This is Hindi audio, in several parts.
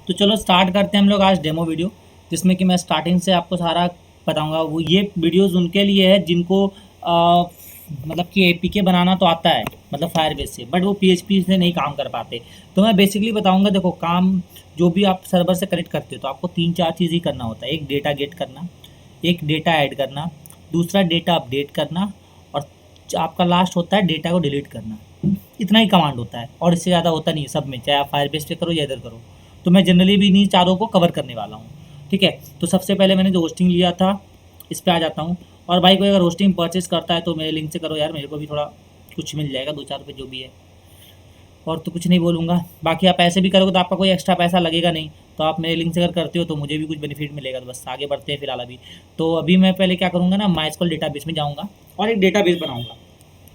तो चलो स्टार्ट करते हैं हम लोग आज डेमो वीडियो, जिसमें कि मैं स्टार्टिंग से आपको सारा बताऊंगा। वो ये वीडियोस उनके लिए है जिनको मतलब कि एपीके बनाना तो आता है, मतलब फायरबेस से, बट वो पीएचपी से नहीं काम कर पाते। तो मैं बेसिकली बताऊंगा। देखो, काम जो भी आप सर्वर से कनेक्ट करते हो तो आपको 3-4 चीज़ ही करना होता है। एक डेटा गेट करना, एक डेटा ऐड करना, दूसरा डेटा अपडेट करना, और आपका लास्ट होता है डेटा को डिलीट करना। इतना ही कमांड होता है और इससे ज़्यादा होता नहीं है सब में, चाहे आप फायरबेस पे करो या इधर करो। तो मैं जनरली भी इन्हीं चारों को कवर करने वाला हूँ। ठीक है, तो सबसे पहले मैंने जो होस्टिंग लिया था इस पे आ जाता हूँ। और भाई कोई अगर होस्टिंग परचेस करता है तो मेरे लिंक से करो यार, मेरे को भी थोड़ा कुछ मिल जाएगा, 2-4 रुपये जो भी है। और तो कुछ नहीं बोलूँगा। बाकी आप ऐसे भी करोगे तो आपका कोई एक्स्ट्रा पैसा लगेगा नहीं। तो आप मेरे लिंक से अगर करते हो तो मुझे भी कुछ बेनिफिट मिलेगा। तो बस आगे बढ़ते हैं फिलहाल अभी। तो अभी मैं पहले क्या करूँगा ना, माइस्क्ल डेटाबेस में जाऊँगा और एक डेटाबेस बनाऊँगा।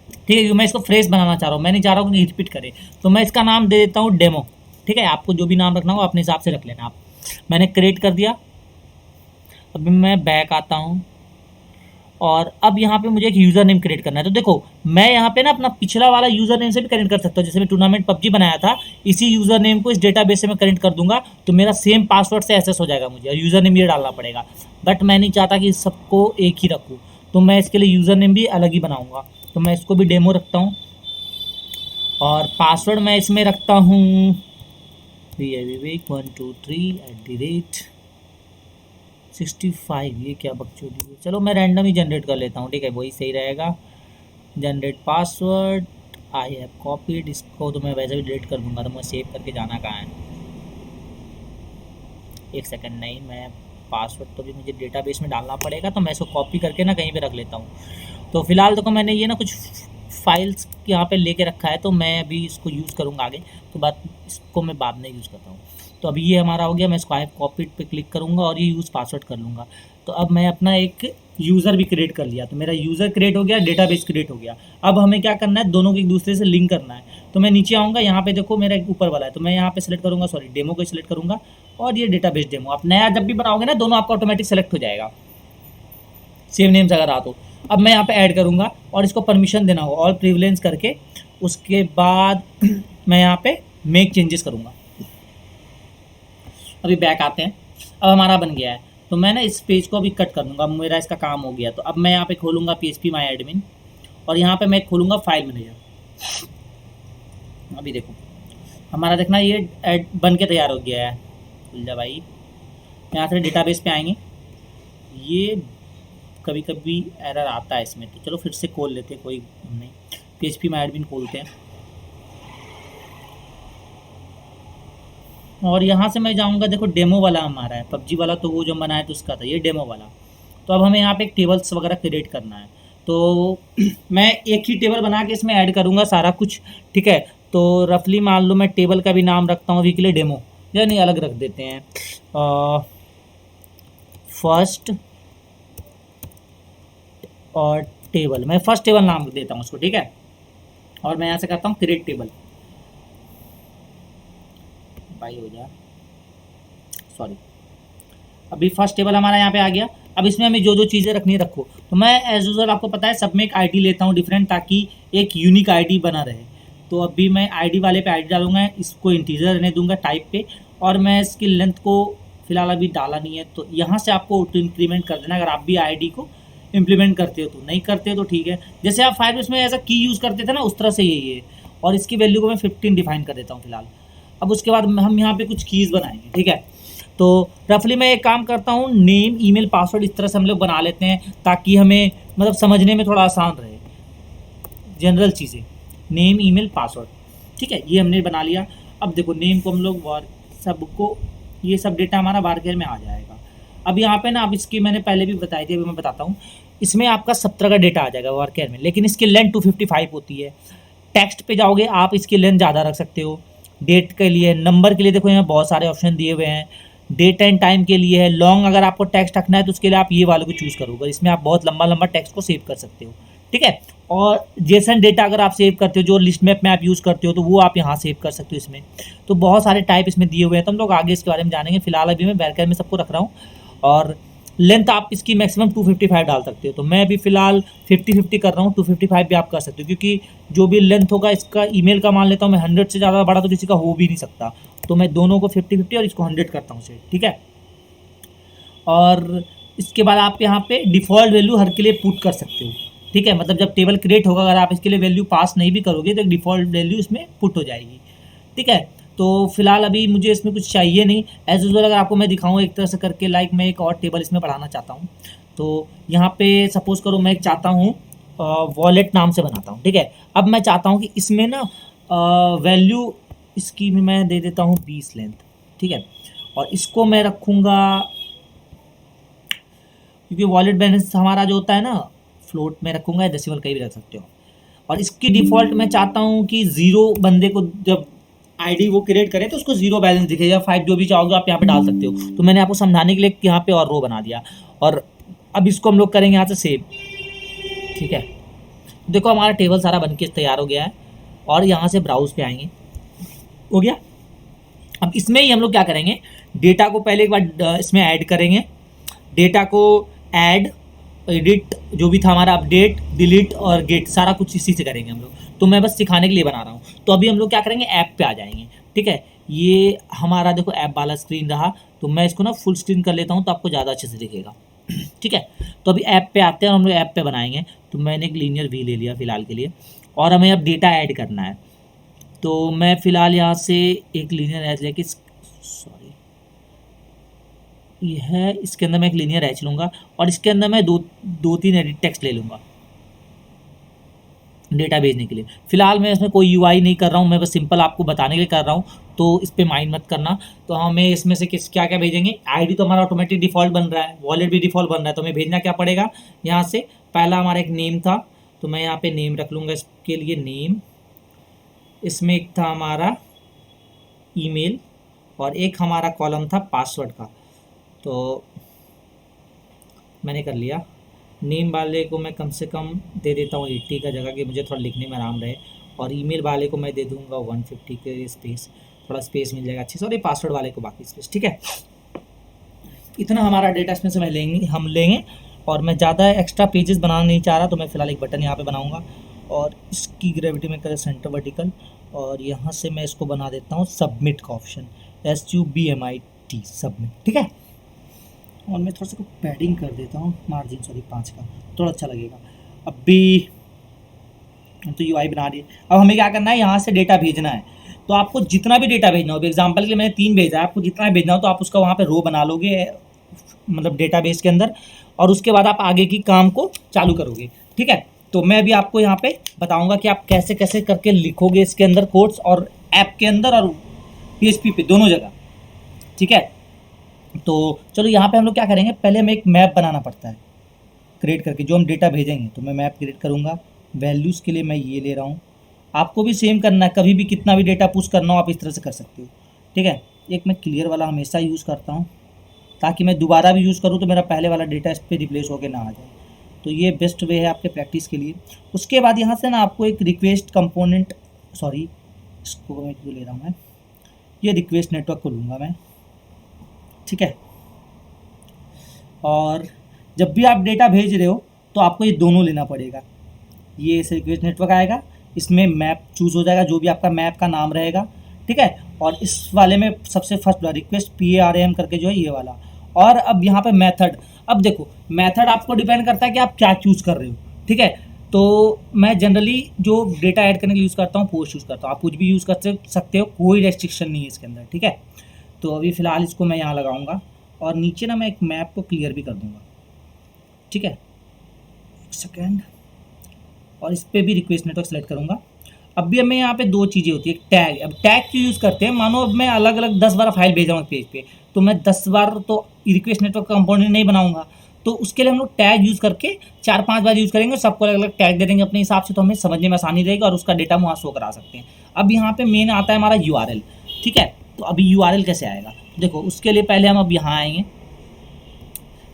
ठीक है, क्योंकि मैं इसको फ्रेश बनाना चाह रहा हूँ, मैं नहीं चाह रहा हूँ कि रिपीट करे। तो मैं इसका नाम दे देता हूँ डेमो। ठीक है, आपको जो भी नाम रखना हो अपने हिसाब से रख लेना आप। मैंने क्रिएट कर दिया। अभी मैं बैक आता हूँ और अब यहाँ पे मुझे एक यूज़र नेम क्रिएट करना है। तो देखो, मैं यहाँ पे ना अपना पिछला वाला यूज़र नेम से भी कनेक्ट कर सकता हूँ। जैसे मैं टूर्नामेंट पबजी बनाया था, इसी यूज़र नेम को इस डेटाबेस से मैं कनेक्ट कर दूंगा तो मेरा सेम पासवर्ड से एक्सेस हो जाएगा मुझे, और यूज़र नेम ये डालना पड़ेगा। बट मैं नहीं चाहता कि सबको एक ही रखूँ, तो मैं इसके लिए यूज़र नेम भी अलग ही बनाऊँगा। तो मैं इसको भी डेमो रखता हूँ और पासवर्ड मैं इसमें रखता हूँ Viveek12@65। ये क्या बकचोदी है। चलो मैं रैंडम ही जनरेट कर लेता हूँ। ठीक है, वही सही रहेगा। Generate password, I have copied. इसको तो मैं वैसे भी डिलीट कर दूंगा। तो मैं सेव करके जाना कहाँ है, एक सेकंड। नहीं, मैं पासवर्ड तो भी मुझे डेटाबेस में डालना पड़ेगा, तो मैं इसको कॉपी करके ना कहीं पे रख लेता हूँ। तो फिलहाल देखो, मैंने ये ना कुछ फाइल्स यहाँ पे लेके रखा है, तो मैं अभी इसको यूज़ करूँगा आगे। तो बात इसको मैं बाद में यूज़ करता हूँ। तो अभी ये हमारा हो गया। मैं इसको आई हैव कॉपीड पे क्लिक करूँगा और ये यूज़ पासवर्ड कर लूँगा। तो अब मैं अपना एक यूज़र भी क्रिएट कर लिया। तो मेरा यूज़र क्रिएट हो गया, डेटाबेस क्रिएट हो गया। अब हमें क्या करना है, दोनों को एक दूसरे से लिंक करना है। तो मैं नीचे आऊँगा, यहाँ पे देखो मेरा एक ऊपर वाला है, तो मैं यहाँ पे सेलेक्ट करूँगा, सॉरी डेमो को सेलेक्ट करूँगा। और ये डेटाबेस डेमो आप नया जब भी बनाओगे ना, दोनों आपका ऑटोमेटिक सेलेक्ट हो जाएगा, सेम नेम्स अगर आ तो। अब मैं यहाँ पे ऐड करूँगा और इसको परमिशन देना होगा, ऑल प्रिविलेज करके। उसके बाद मैं यहाँ पे मेक चेंजेस करूँगा। अभी बैक आते हैं। अब हमारा बन गया है, तो मैं ना इस पेज को अभी कट कर दूँगा। मेरा इसका काम हो गया। तो अब मैं यहाँ पे खोलूँगा PHP माई एडमिन, और यहाँ पे मैं खोलूँगा फाइल मैनेजर। अभी देखो हमारा, देखना ये ऐड बन के तैयार हो गया है। खुल जा भाई। यहाँ से डेटाबेस पे आएंगे। ये कभी कभी एरर आता है इसमें, तो चलो फिर से खोल लेते हैं, कोई नहीं। PHP माई एडमिन खोलते हैं और यहाँ से मैं जाऊँगा। देखो डेमो वाला हमारा है, पबजी वाला तो वो जो बनाया तो उसका था, ये डेमो वाला। तो अब हमें यहाँ पे एक टेबल्स वगैरह क्रिएट करना है। तो मैं एक ही टेबल बना के इसमें ऐड करूँगा सारा कुछ। ठीक है, तो रफली मान लो मैं टेबल का भी नाम रखता हूँ अभी के लिए डेमो, या नहीं अलग रख देते हैं, फर्स्ट और टेबल। मैं फर्स्ट टेबल नाम देता हूँ उसको। ठीक है, और मैं यहाँ से करता हूँ क्रिएट टेबल। भाई हो जा, सॉरी। अभी फर्स्ट टेबल हमारा यहाँ पे आ गया। अब इसमें हमें जो जो चीज़ें रखनी है रखो। तो मैं एज यूजल आपको पता है सब में एक आईडी लेता हूँ डिफरेंट, ताकि एक यूनिक आईडी बना रहे। तो अभी मैं आईडी वाले पे आईडी डालूंगा, इसको इंटीजर रहने दूंगा टाइप पे, और मैं इसकी लेंथ को फिलहाल अभी डाला नहीं है। तो यहाँ से आपको ऑटो इंक्रीमेंट कर देना अगर आप भी आईडी को इम्प्लीमेंट करते हो। तो नहीं करते हो तो ठीक है, जैसे आप फायरबेस में ऐसा की यूज़ करते थे ना, उस तरह से यही है। और इसकी वैल्यू को मैं 15 डिफाइन कर देता हूँ फिलहाल। अब उसके बाद हम यहाँ पे कुछ कीज़ बनाएंगे। ठीक है, तो रफली मैं एक काम करता हूँ, नेम ईमेल पासवर्ड इस तरह से हम लोग बना लेते हैं, ताकि हमें मतलब समझने में थोड़ा आसान रहे। जनरल चीज़ें, नेम ईमेल पासवर्ड। ठीक है, ये हमने बना लिया। अब देखो नेम को हम लोग सबको, ये सब डेटा हमारा वारकेर में आ जाएगा। अब यहाँ पे ना, अब इसकी मैंने पहले भी बताई थी, अभी मैं बताता हूँ। इसमें आपका 17 का डेटा आ जाएगा वारकेर में, लेकिन इसकी लेंथ 255 होती है। टेक्स्ट पे जाओगे आप, इसकी लेंथ ज़्यादा रख सकते हो। डेट के लिए, नंबर के लिए देखो यहाँ बहुत सारे ऑप्शन दिए हुए हैं। डेट एंड टाइम के लिए है। लॉन्ग अगर आपको टेक्स्ट रखना है तो उसके लिए आप ये वाले को चूज़ करोगे, इसमें आप बहुत लंबा लंबा टेक्स्ट को सेव कर सकते हो। ठीक है, और जेसन डेटा अगर आप सेव करते हो, जो लिस्ट मैप में आप यूज़ करते हो, तो वो आप यहाँ सेव कर सकते हो इसमें। तो बहुत सारे टाइप इसमें दिए हुए हैं, तो हम लोग आगे इसके बारे में जानेंगे। फिलहाल अभी मैं बैरकर में सबको रख रहा हूँ। और लेंथ आप इसकी मैक्सिमम 255 डाल सकते हो। तो मैं अभी फ़िलहाल 50-50 कर रहा हूँ, 255 भी आप कर सकते हो, क्योंकि जो भी लेंथ होगा इसका ईमेल का मान लेता हूँ मैं 100 से ज़्यादा बड़ा तो किसी का हो भी नहीं सकता। तो मैं दोनों को 50-50 और इसको 100 करता हूँ सेट, ठीक है। और इसके बाद आप यहाँ पे डिफ़ॉल्ट वैल्यू हर के लिए पुट कर सकते हो, ठीक है। मतलब जब टेबल क्रिएट होगा अगर आप इसके लिए वैल्यू पास नहीं भी करोगे तो एक डिफ़ॉल्ट वैल्यू इसमें पुट हो जाएगी, ठीक है। तो फिलहाल अभी मुझे इसमें कुछ चाहिए नहीं। एज यूजुअल अगर आपको मैं दिखाऊँ एक तरह से करके, लाइक मैं एक और टेबल इसमें बढ़ाना चाहता हूँ। तो यहाँ पे सपोज़ करो मैं एक चाहता हूँ वॉलेट नाम से बनाता हूँ, ठीक है। अब मैं चाहता हूँ कि इसमें ना वैल्यू इसकी भी मैं दे देता हूँ 20 लेंथ, ठीक है। और इसको मैं रखूँगा, क्योंकि वॉलेट बैलेंस हमारा जो होता है ना फ्लोट में रखूँगा या डेसिमल कहीं भी रख सकते हो। और इसकी डिफ़ॉल्ट मैं चाहता हूँ कि 0 बंदे को जब आईडी वो क्रिएट करे तो उसको 0 बैलेंस दिखेगा, 5 जो भी चाहोगे आप यहाँ पे डाल सकते हो। तो मैंने आपको समझाने के लिए यहाँ पे और रो बना दिया। और अब इसको हम लोग करेंगे यहाँ से सेव, ठीक है। देखो हमारा टेबल सारा बन के तैयार हो गया है। और यहाँ से ब्राउज पे आएंगे, हो गया। अब इसमें ही हम लोग क्या करेंगे, डेटा को पहले एक बार इसमें ऐड करेंगे। डेटा को ऐड, एडिट जो भी था हमारा, अपडेट, डिलीट और गेट, सारा कुछ इसी से करेंगे हम लोग। तो मैं बस सिखाने के लिए बना रहा हूँ। तो अभी हम लोग क्या करेंगे, ऐप पे आ जाएंगे, ठीक है। ये हमारा देखो ऐप वाला स्क्रीन रहा। तो मैं इसको ना फुल स्क्रीन कर लेता हूँ तो आपको ज़्यादा अच्छे से दिखेगा, ठीक है। तो अभी ऐप पे आते हैं और हम लोग ऐप पे बनाएंगे। तो मैंने एक लीनियर वी ले लिया फ़िलहाल के लिए, और हमें अब डेटा ऐड करना है। तो मैं फ़िलहाल यहाँ से एक लीनियर एज लेके, सॉरी ये है, इसके अंदर मैं एक लीनियर एच लूँगा और इसके अंदर मैं दो तीन एडिट टेक्स्ट ले लूँगा डेटा भेजने के लिए। फ़िलहाल मैं इसमें कोई यूआई नहीं कर रहा हूँ, मैं बस सिंपल आपको बताने के लिए कर रहा हूँ, तो इस पर माइंड मत करना। तो हमें इसमें से क्या क्या भेजेंगे, आईडी तो हमारा ऑटोमेटिक डिफ़ॉल्ट बन रहा है, वॉलेट भी डिफ़ॉल्ट बन रहा है। तो हमें भेजना क्या पड़ेगा, यहाँ से पहला हमारा एक नेम था, तो मैं यहाँ पर नेम रख लूँगा इसके लिए नेम। इसमें एक था हमारा ईमेल और एक हमारा कॉलम था पासवर्ड का। तो मैंने कर लिया। नेम वाले को मैं कम से कम दे देता हूँ 80 का जगह, कि मुझे थोड़ा लिखने में आराम रहे। और ईमेल वाले को मैं दे दूँगा 150 के स्पेस, थोड़ा स्पेस मिल जाएगा अच्छे से। और ये पासवर्ड वाले को बाकी स्पेस, ठीक है। इतना हमारा डेटा इसमें से हम लेंगे। और मैं ज़्यादा एक्स्ट्रा पेजेस बनाना नहीं चाह रहा, तो मैं फ़िलहाल एक बटन यहाँ पे बनाऊँगा और इसकी ग्रेविटी में करें सेंटर वर्टिकल। और यहाँ से मैं इसको बना देता हूँ सबमिट का ऑप्शन, SUBMIT सबमिट, ठीक है। और मैं थोड़ा सा पैडिंग कर देता हूँ, मार्जिन 5 का, थोड़ा अच्छा लगेगा। अब भी तो यूआई बना दिए। अब हमें क्या करना है, यहाँ से डेटा भेजना है। तो आपको जितना भी डेटा भेजना हो, एग्जांपल के लिए मैंने 3 भेजा है, आपको जितना भेजना हो तो आप उसका वहाँ पे रो बना लोगे, मतलब डेटाबेस के अंदर। और उसके बाद आप आगे की काम को चालू करोगे, ठीक है। तो मैं अभी आपको यहाँ पे बताऊँगा कि आप कैसे कैसे करके लिखोगे इसके अंदर कोड्स, और ऐप के अंदर और PHP पे दोनों जगह, ठीक है। तो चलो यहाँ पे हम लोग क्या करेंगे, पहले हमें एक मैप बनाना पड़ता है क्रिएट करके, जो हम डेटा भेजेंगे। तो मैं मैप क्रिएट करूँगा। वैल्यूज़ के लिए मैं ये ले रहा हूँ। आपको भी सेम करना है, कभी भी कितना भी डेटा पुश करना हो आप इस तरह से कर सकते हो, ठीक है। एक मैं क्लियर वाला हमेशा यूज़ करता हूँ, ताकि मैं दोबारा भी यूज़ करूँ तो मेरा पहले वाला डेटा इस पर रिप्लेस होकर ना आ जाए। तो ये बेस्ट वे है आपके प्रैक्टिस के लिए। उसके बाद यहाँ से ना आपको एक रिक्वेस्ट कंपोनेंट, सॉरी इसको मैं क्यों ले रहा हूँ, मैं ये रिक्वेस्ट नेटवर्क को लूँगा मैं, ठीक है। और जब भी आप डेटा भेज रहे हो तो आपको ये दोनों लेना पड़ेगा। ये इस रिक्वेस्ट नेटवर्क आएगा, इसमें मैप चूज़ हो जाएगा, जो भी आपका मैप का नाम रहेगा, ठीक है। और इस वाले में सबसे फर्स्ट रिक्वेस्ट PARM करके जो है ये वाला। और अब यहाँ पे मेथड, अब देखो मेथड आपको डिपेंड करता है कि आप क्या चूज़ कर रहे हो, ठीक है। तो मैं जनरली जो डेटा ऐड करने के लिए यूज़ करता हूँ पोस्ट यूज़ करता हूँ, आप कुछ भी यूज़ कर सकते हो, कोई रेस्ट्रिक्शन नहीं है इसके अंदर, ठीक है। तो अभी फ़िलहाल इसको मैं यहाँ लगाऊंगा और नीचे ना मैं एक मैप को क्लियर भी कर दूंगा, ठीक है। सेकेंड, और इस पर भी रिक्वेस्ट नेटवर्क सेलेक्ट करूँगा। अब भी हमें यहाँ पे 2 चीज़ें होती है, एक टैग। अब टैग क्यों यूज़ करते हैं, मानो अब मैं अलग अलग 10 बार फाइल भेजा हूँ पेज पे, तो मैं 10 बार तो रिक्वेस्ट नेटवर्क कंपोनेंट नहीं बनाऊँगा। तो उसके लिए हम लोग टैग यूज़ करके 4-5 बार यूज़ करेंगे, सबको अलग अलग टैग दे देंगे अपने हिसाब से, तो हमें समझने में आसानी रहेगी और उसका डेटा वहाँ शो करा सकते हैं। अब यहाँ पे मेन आता है हमारा URL, ठीक है। तो अभी URL कैसे आएगा, देखो उसके लिए पहले हम अब यहाँ आएंगे,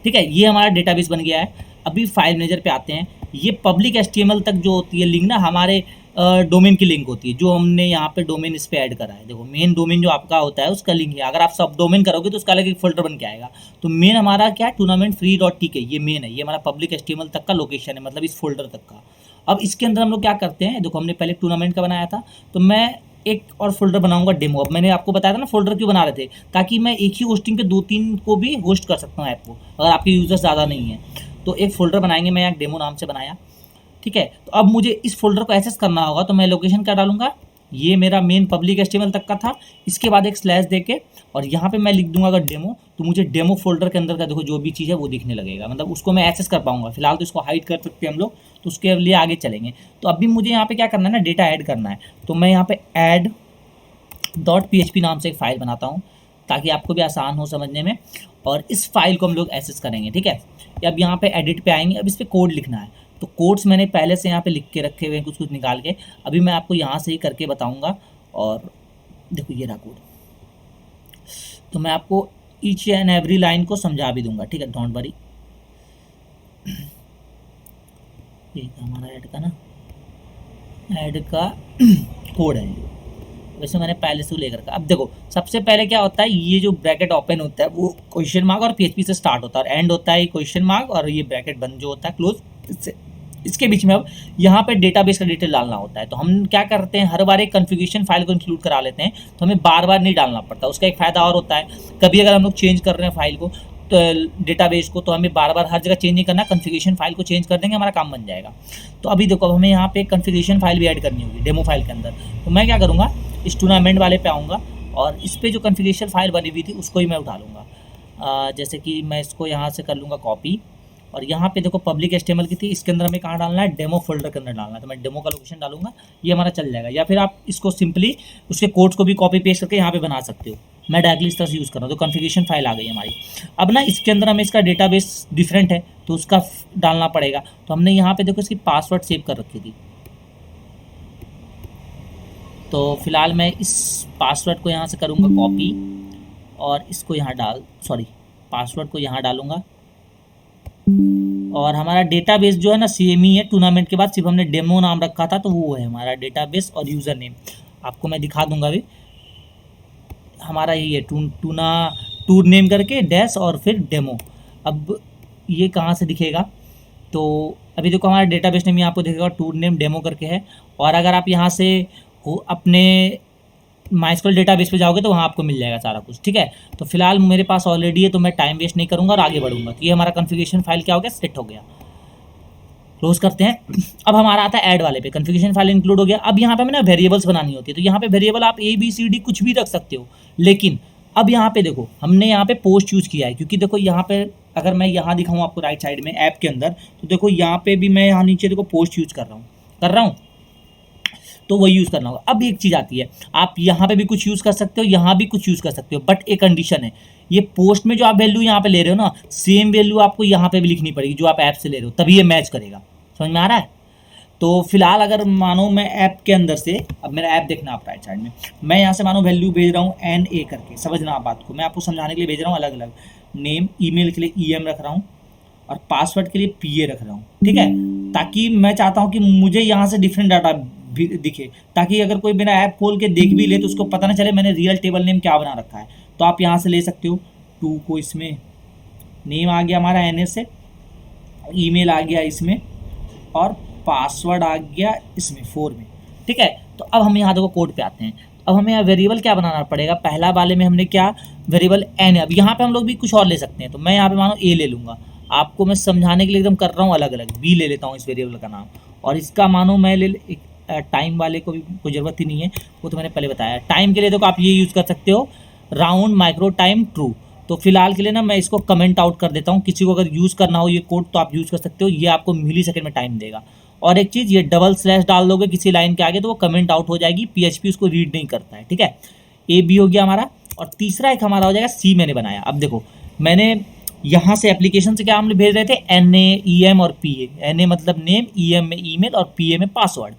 ठीक है। ये हमारा डेटाबेस बन गया है। अभी फाइल मैनेजर पे आते हैं। ये पब्लिक HTML तक जो होती है लिंक ना, हमारे डोमेन की लिंक होती है, जो हमने यहाँ पे डोमेन इस पे ऐड करा है। देखो मेन डोमेन जो आपका होता है उसका लिंक है, अगर आप सब डोमेन करोगे तो उसका अलग एक फोल्डर बन के आएगा। तो मेन हमारा क्या है, टूर्नामेंट फ्री डॉट टी के, ये मेन है, ये हमारा पब्लिक एचटीएमएल तक का लोकेशन है, मतलब इस फोल्डर तक का। अब इसके अंदर हम लोग क्या करते हैं, देखो हमने पहले टूर्नामेंट का बनाया था, तो मैं एक और फोल्डर बनाऊंगा डेमो। अब मैंने आपको बताया था ना फोल्डर क्यों बना रहे थे, ताकि मैं एक ही होस्टिंग पे 2-3 को भी होस्ट कर सकता हूँ ऐप को, अगर आपके यूजर्स ज़्यादा नहीं है तो एक फोल्डर बनाएंगे। मैं यहाँ डेमो नाम से बनाया, ठीक है। तो अब मुझे इस फोल्डर को एक्सेस करना होगा, तो मैं लोकेशन क्या डालूंगा, ये मेरा मेन पब्लिक एचटीएमएल तक का था, इसके बाद एक स्लैश देके और यहाँ पे मैं लिख दूंगा अगर डेमो, तो मुझे डेमो फोल्डर के अंदर का देखो जो भी चीज़ है वो दिखने लगेगा, मतलब उसको मैं एक्सेस कर पाऊंगा। फिलहाल तो इसको हाइड कर सकते हैं हम लोग, तो उसके लिए आगे चलेंगे। तो अभी मुझे यहाँ पे क्या करना है ना, डेटा ऐड करना है। तो मैं यहाँ पे ऐड .php नाम से एक फ़ाइल बनाता हूँ, ताकि आपको भी आसान हो समझने में, और इस फाइल को हम लोग एक्सेस करेंगे, ठीक है। अब यहाँ पे एडिट पे आएंगे, अब इस पर कोड लिखना है। तो कोड्स मैंने पहले से यहाँ पे लिख के रखे हुए हैं, कुछ कुछ निकाल के, अभी मैं आपको यहाँ से ही करके बताऊँगा। और देखो ये रहा कोड, तो मैं आपको ईच एंड एवरी लाइन को समझा भी दूंगा, ठीक है, डोंट वरी। ये हमारा ऐड का ना, ऐड का कोड है, वैसे मैंने पहले से लेकर का। अब देखो सबसे पहले क्या होता है, ये जो ब्रैकेट ओपन होता है वो क्वेश्चन मार्क और पीएचपी से स्टार्ट होता है, और एंड होता है क्वेश्चन मार्क, और ये ब्रैकेट बंद जो होता है क्लोज, इसके बीच में अब यहाँ पे डेटाबेस का डिटेल डालना होता है। तो हम क्या करते हैं, हर बार एक कॉन्फ़िगरेशन फाइल को इंक्लूड करा लेते हैं, तो हमें बार बार नहीं डालना पड़ता। उसका एक फ़ायदा और होता है, कभी अगर हम लोग चेंज कर रहे हैं फाइल को, तो डेटाबेस को, तो हमें बार बार हर जगह चेंज नहीं करना, कॉन्फ़िगरेशन फाइल को चेंज कर देंगे, हमारा काम बन जाएगा। तो अभी देखो हमें यहाँ पे कॉन्फ़िगरेशन फाइल भी ऐड करनी होगी डेमो फाइल के अंदर। तो मैं क्या करूँगा, इस टूर्नामेंट वाले पे आऊँगा और इस पर जो कॉन्फ़िगरेशन फाइल बनी हुई थी उसको ही मैं उठा लूँगा। जैसे कि मैं इसको यहाँ से कर लूँगा कॉपी, और यहाँ पे देखो पब्लिक एचटीएमएल की थी, इसके अंदर हमें कहाँ डालना है, डेमो फोल्डर के अंदर डालना है। तो मैं डेमो का लोकेशन डालूंगा, ये हमारा चल जाएगा। या फिर आप इसको सिंपली उसके कोड्स को भी कॉपी पेस्ट करके यहाँ पे बना सकते हो। मैं डायरेक्टली इस तरह से यूज़ कर रहा हूँ। तो कॉन्फ़िगरेशन फाइल आ गई हमारी। अब ना इसके अंदर हमें इसका डेटाबेस डिफरेंट है, तो उसका डालना पड़ेगा। तो हमने यहाँ पे देखो इसकी पासवर्ड सेव कर रखी थी, तो फिलहाल मैं इस पासवर्ड को यहाँ से करूँगा कॉपी, और इसको यहाँ पासवर्ड को यहाँ डालूंगा। और हमारा डेटाबेस जो है ना सेम ही है, टूर्नामेंट के बाद सिर्फ हमने डेमो नाम रखा था, तो वो है हमारा डेटाबेस। और यूज़र नेम आपको मैं दिखा दूंगा अभी, हमारा यही है टूर नेम करके डैश और फिर डेमो। अब ये कहाँ से दिखेगा, तो अभी देखो हमारा डेटाबेस नेम यहाँ आपको दिखेगा, टूर नेम डेमो करके है। और अगर आप यहाँ से अपने माइस्क्यूएल डेटाबेस पे जाओगे तो वहाँ आपको मिल जाएगा सारा कुछ, ठीक है। तो फिलहाल मेरे पास ऑलरेडी है, तो मैं टाइम वेस्ट नहीं करूँगा और आगे बढ़ूँगा। तो ये हमारा कॉन्फ़िगरेशन फाइल क्या हो गया, सेट हो गया। क्लोज करते हैं। अब हमारा आता है ऐड वाले पे, कॉन्फ़िगरेशन फाइल इंक्लूड हो गया। अब यहाँ पे हमें ना वेरिएबल्स बनानी होती है, तो यहाँ पे वेरिएबल आप ABCD कुछ भी रख सकते हो। लेकिन अब यहाँ पे देखो हमने यहाँ पे पोस्ट यूज़ किया है, क्योंकि देखो यहाँ पे अगर मैं यहाँ दिखाऊँ आपको राइट साइड में ऐप के अंदर, तो देखो यहाँ पे भी मैं यहाँ नीचे देखो पोस्ट यूज़ कर रहा हूँ, तो वही यूज़ करना होगा। अब एक चीज़ आती है, आप यहाँ पे भी कुछ यूज़ कर सकते हो, यहाँ भी कुछ यूज़ कर सकते हो, बट एक कंडीशन है, ये पोस्ट में जो आप वैल्यू यहाँ पे ले रहे हो ना, सेम वैल्यू आपको यहाँ पे भी लिखनी पड़ेगी जो आप ऐप से ले रहे हो, तभी ये मैच करेगा। समझ में आ रहा है। तो फिलहाल अगर मानो मैं ऐप के अंदर से, अब मेरा ऐप देखना आप राइट साइड में, मैं यहाँ से मानो वैल्यू भेज रहा हूँ NA करके, समझना आप बात को, मैं आपको समझाने के लिए भेज रहा हूँ अलग अलग। नेम ईमेल के लिए EM रख रहा हूँ, और पासवर्ड के लिए PA रख रहा हूँ, ठीक है। ताकि मैं चाहता हूँ कि मुझे यहाँ से डिफरेंट डाटा भी दिखे, ताकि अगर कोई मेरा ऐप खोल के देख भी ले तो उसको पता ना चले मैंने रियल टेबल नेम क्या बना रखा है। तो आप यहाँ से ले सकते हो, 2 को इसमें नेम आ गया हमारा NA से, ईमेल आ गया इसमें, और पासवर्ड आ गया इसमें 4 में, ठीक है। तो अब हम यहाँ देखो कोड पे आते हैं। अब हमें यहाँ वेरिएबल क्या बनाना पड़ेगा, पहला वाले में हमने क्या वेरिएबल N है। अब यहाँ पे हम लोग भी कुछ और ले सकते हैं, तो मैं यहाँ पे मानो A ले लूँगा, आपको मैं समझाने के लिए एकदम कर रहा हूँ अलग अलग। B ले लेता हूँ इस वेरिएबल का नाम, और इसका मानो मैं ले टाइम वाले को भी कोई ज़रूरत ही नहीं है, वो तो मैंने पहले बताया। टाइम के लिए तो आप ये यूज़ कर सकते हो, राउंड माइक्रो टाइम ट्रू। तो फिलहाल के लिए ना मैं इसको कमेंट आउट कर देता हूँ, किसी को अगर यूज़ करना हो ये कोड तो आप यूज़ कर सकते हो, ये आपको मिलीसेकंड में टाइम देगा। और एक चीज़, ये डबल स्लैश डाल दोगे किसी लाइन के आगे तो वो कमेंट आउट हो जाएगी, PHP उसको रीड नहीं करता है, ठीक है। AB हो गया हमारा, और तीसरा एक हमारा हो जाएगा C मैंने बनाया। अब देखो मैंने यहाँ से एप्लीकेशन से क्या हम भेज रहे थे, NA EM और PA। NA मतलब नेम, EM में ईमेल, और PA में पासवर्ड।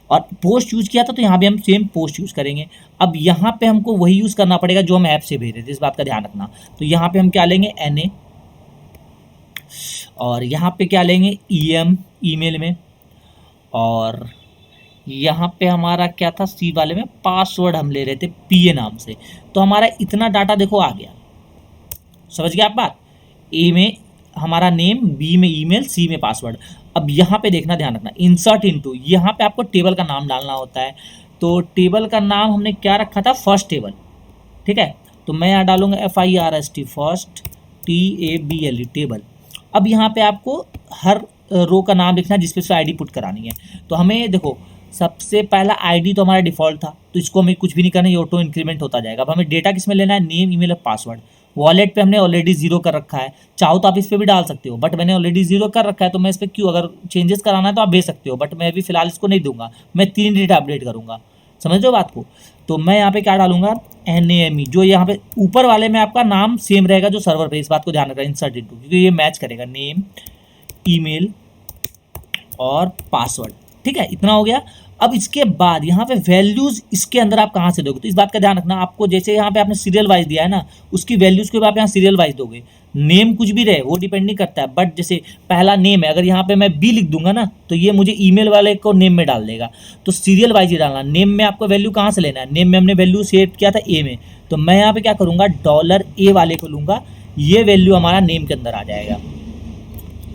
और पोस्ट यूज़ किया था तो यहाँ पे हम सेम पोस्ट यूज़ करेंगे। अब यहाँ पे हमको वही यूज़ करना पड़ेगा जो हम ऐप से भेज रहे थे, इस बात का ध्यान रखना। तो यहाँ पे हम क्या लेंगे, NA, और यहाँ पे क्या लेंगे EM ईमेल में, और यहाँ पे हमारा क्या था, सी वाले में पासवर्ड हम ले रहे थे पीए नाम से, तो हमारा इतना डाटा देखो आ गया। समझ गया आप बात? ए में हमारा नेम, बी में ईमेल, सी में पासवर्ड। अब यहाँ पे देखना, ध्यान रखना, इंसर्ट इनटू, यहाँ पे आपको टेबल का नाम डालना होता है। तो टेबल का नाम हमने क्या रखा था, फर्स्ट टेबल, ठीक है। तो मैं यहाँ डालूंगा FIRST, फर्स्ट, TABLE, टेबल। अब यहाँ पे आपको हर रो का नाम लिखना है जिसपे से आईडी पुट करानी है। तो हमें देखो, सबसे पहला आईडी तो हमारा डिफ़ॉल्ट था, तो इसको हमें कुछ भी नहीं करना, ये ऑटो इंक्रीमेंट होता जाएगा। अब हमें डेटा किस में लेना है, नेम, ईमेल और पासवर्ड। वॉलेट पे हमने ऑलरेडी 0 कर रखा है, चाहो तो आप इस पर भी डाल सकते हो, बट मैंने ऑलरेडी 0 कर रखा है, तो मैं इस पर क्यों, अगर चेंजेस कराना है तो आप भेज सकते हो, बट मैं अभी फिलहाल इसको नहीं दूंगा, मैं 3 डेटा अपडेट करूँगा। समझ रहे हो बात को? तो मैं यहाँ पे क्या डालूंगा, NAME, जो यहाँ पे ऊपर वाले में आपका नाम सेम रहेगा जो सर्वर पे, इस बात को ध्यान रखना, इंसर्ट इनटू, क्योंकि ये मैच करेगा, नेम, ईमेल और पासवर्ड। ठीक है, इतना हो गया। अब इसके बाद यहाँ पे वैल्यूज़ इसके अंदर आप कहाँ से दोगे, तो इस बात का ध्यान रखना, आपको जैसे यहाँ पे आपने सीरियल वाइज दिया है ना, उसकी वैल्यूज़ को भी आप यहाँ सीरियल वाइज दोगे। नेम कुछ भी रहे वो डिपेंड नहीं करता है, बट जैसे पहला नेम है, अगर यहाँ पे मैं बी लिख दूंगा ना, तो ये मुझे ईमेल वाले को नेम में डाल देगा। तो सीरियल वाइज ही डालना। नेम में आपको वैल्यू कहाँ से लेना है, नेम में हमने वैल्यू सेव किया था ए में, तो मैं यहाँ पे क्या करूँगा, $A वाले को लूँगा, ये वैल्यू हमारा नेम के अंदर आ जाएगा।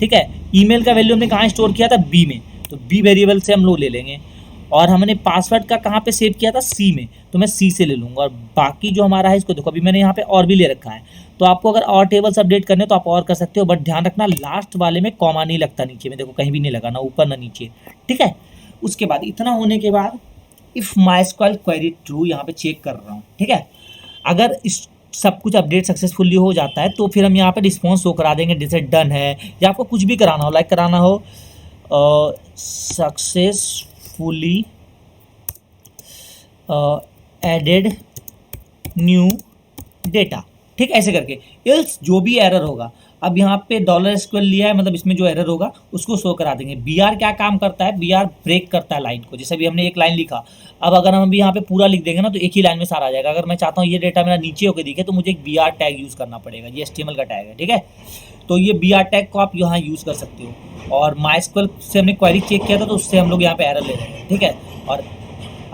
ठीक है, ईमेल का वैल्यू हमने कहाँ स्टोर किया था, बी में, तो बी वेरिएबल से हम लोग ले लेंगे। और हमने पासवर्ड का कहाँ पे सेव किया था, सी में, तो मैं सी से ले लूँगा। और बाकी जो हमारा है इसको देखो, अभी मैंने यहाँ पे और भी ले रखा है, तो आपको अगर और टेबल्स अपडेट करने तो आप और कर सकते हो, बट ध्यान रखना लास्ट वाले में कॉमा नहीं लगता नीचे में, देखो कहीं भी नहीं लगा, ना ऊपर ना नीचे। ठीक है, उसके बाद इतना होने के बाद इफ़ MySQL क्वेरी ट्रू, यहाँ पे चेक कर रहा हूँ। ठीक है, अगर इस सब कुछ अपडेट सक्सेसफुली हो जाता है तो फिर हम यहाँ पे रिस्पॉन्स शो करा देंगे, जैसे डन है, या आपको कुछ भी कराना हो, लाइक कराना हो सक्सेसफुली एडेड न्यू डेटा। ठीक, ऐसे करके, एल्स जो भी एरर होगा, अब यहाँ पे $SQL लिया है, मतलब इसमें जो एरर होगा उसको शो करा देंगे। BR क्या काम करता है, BR ब्रेक करता है लाइन को, जैसे भी हमने एक लाइन लिखा, अब अगर हम अभी यहाँ पे पूरा लिख देंगे ना तो एक ही लाइन में सारा आ जाएगा। अगर मैं चाहता हूँ ये डेटा मेरा नीचे होकर दिखे तो मुझे एक BR टैग यूज़ करना पड़ेगा, ये HTML का टैग है। ठीक है, तो ये BR टैग को आप यहाँ यूज़ कर सकते हो। और MySQL से हमने क्वेरी चेक किया था, तो उससे हम लोग यहाँ पे एरर ले रहे हैं। ठीक है, और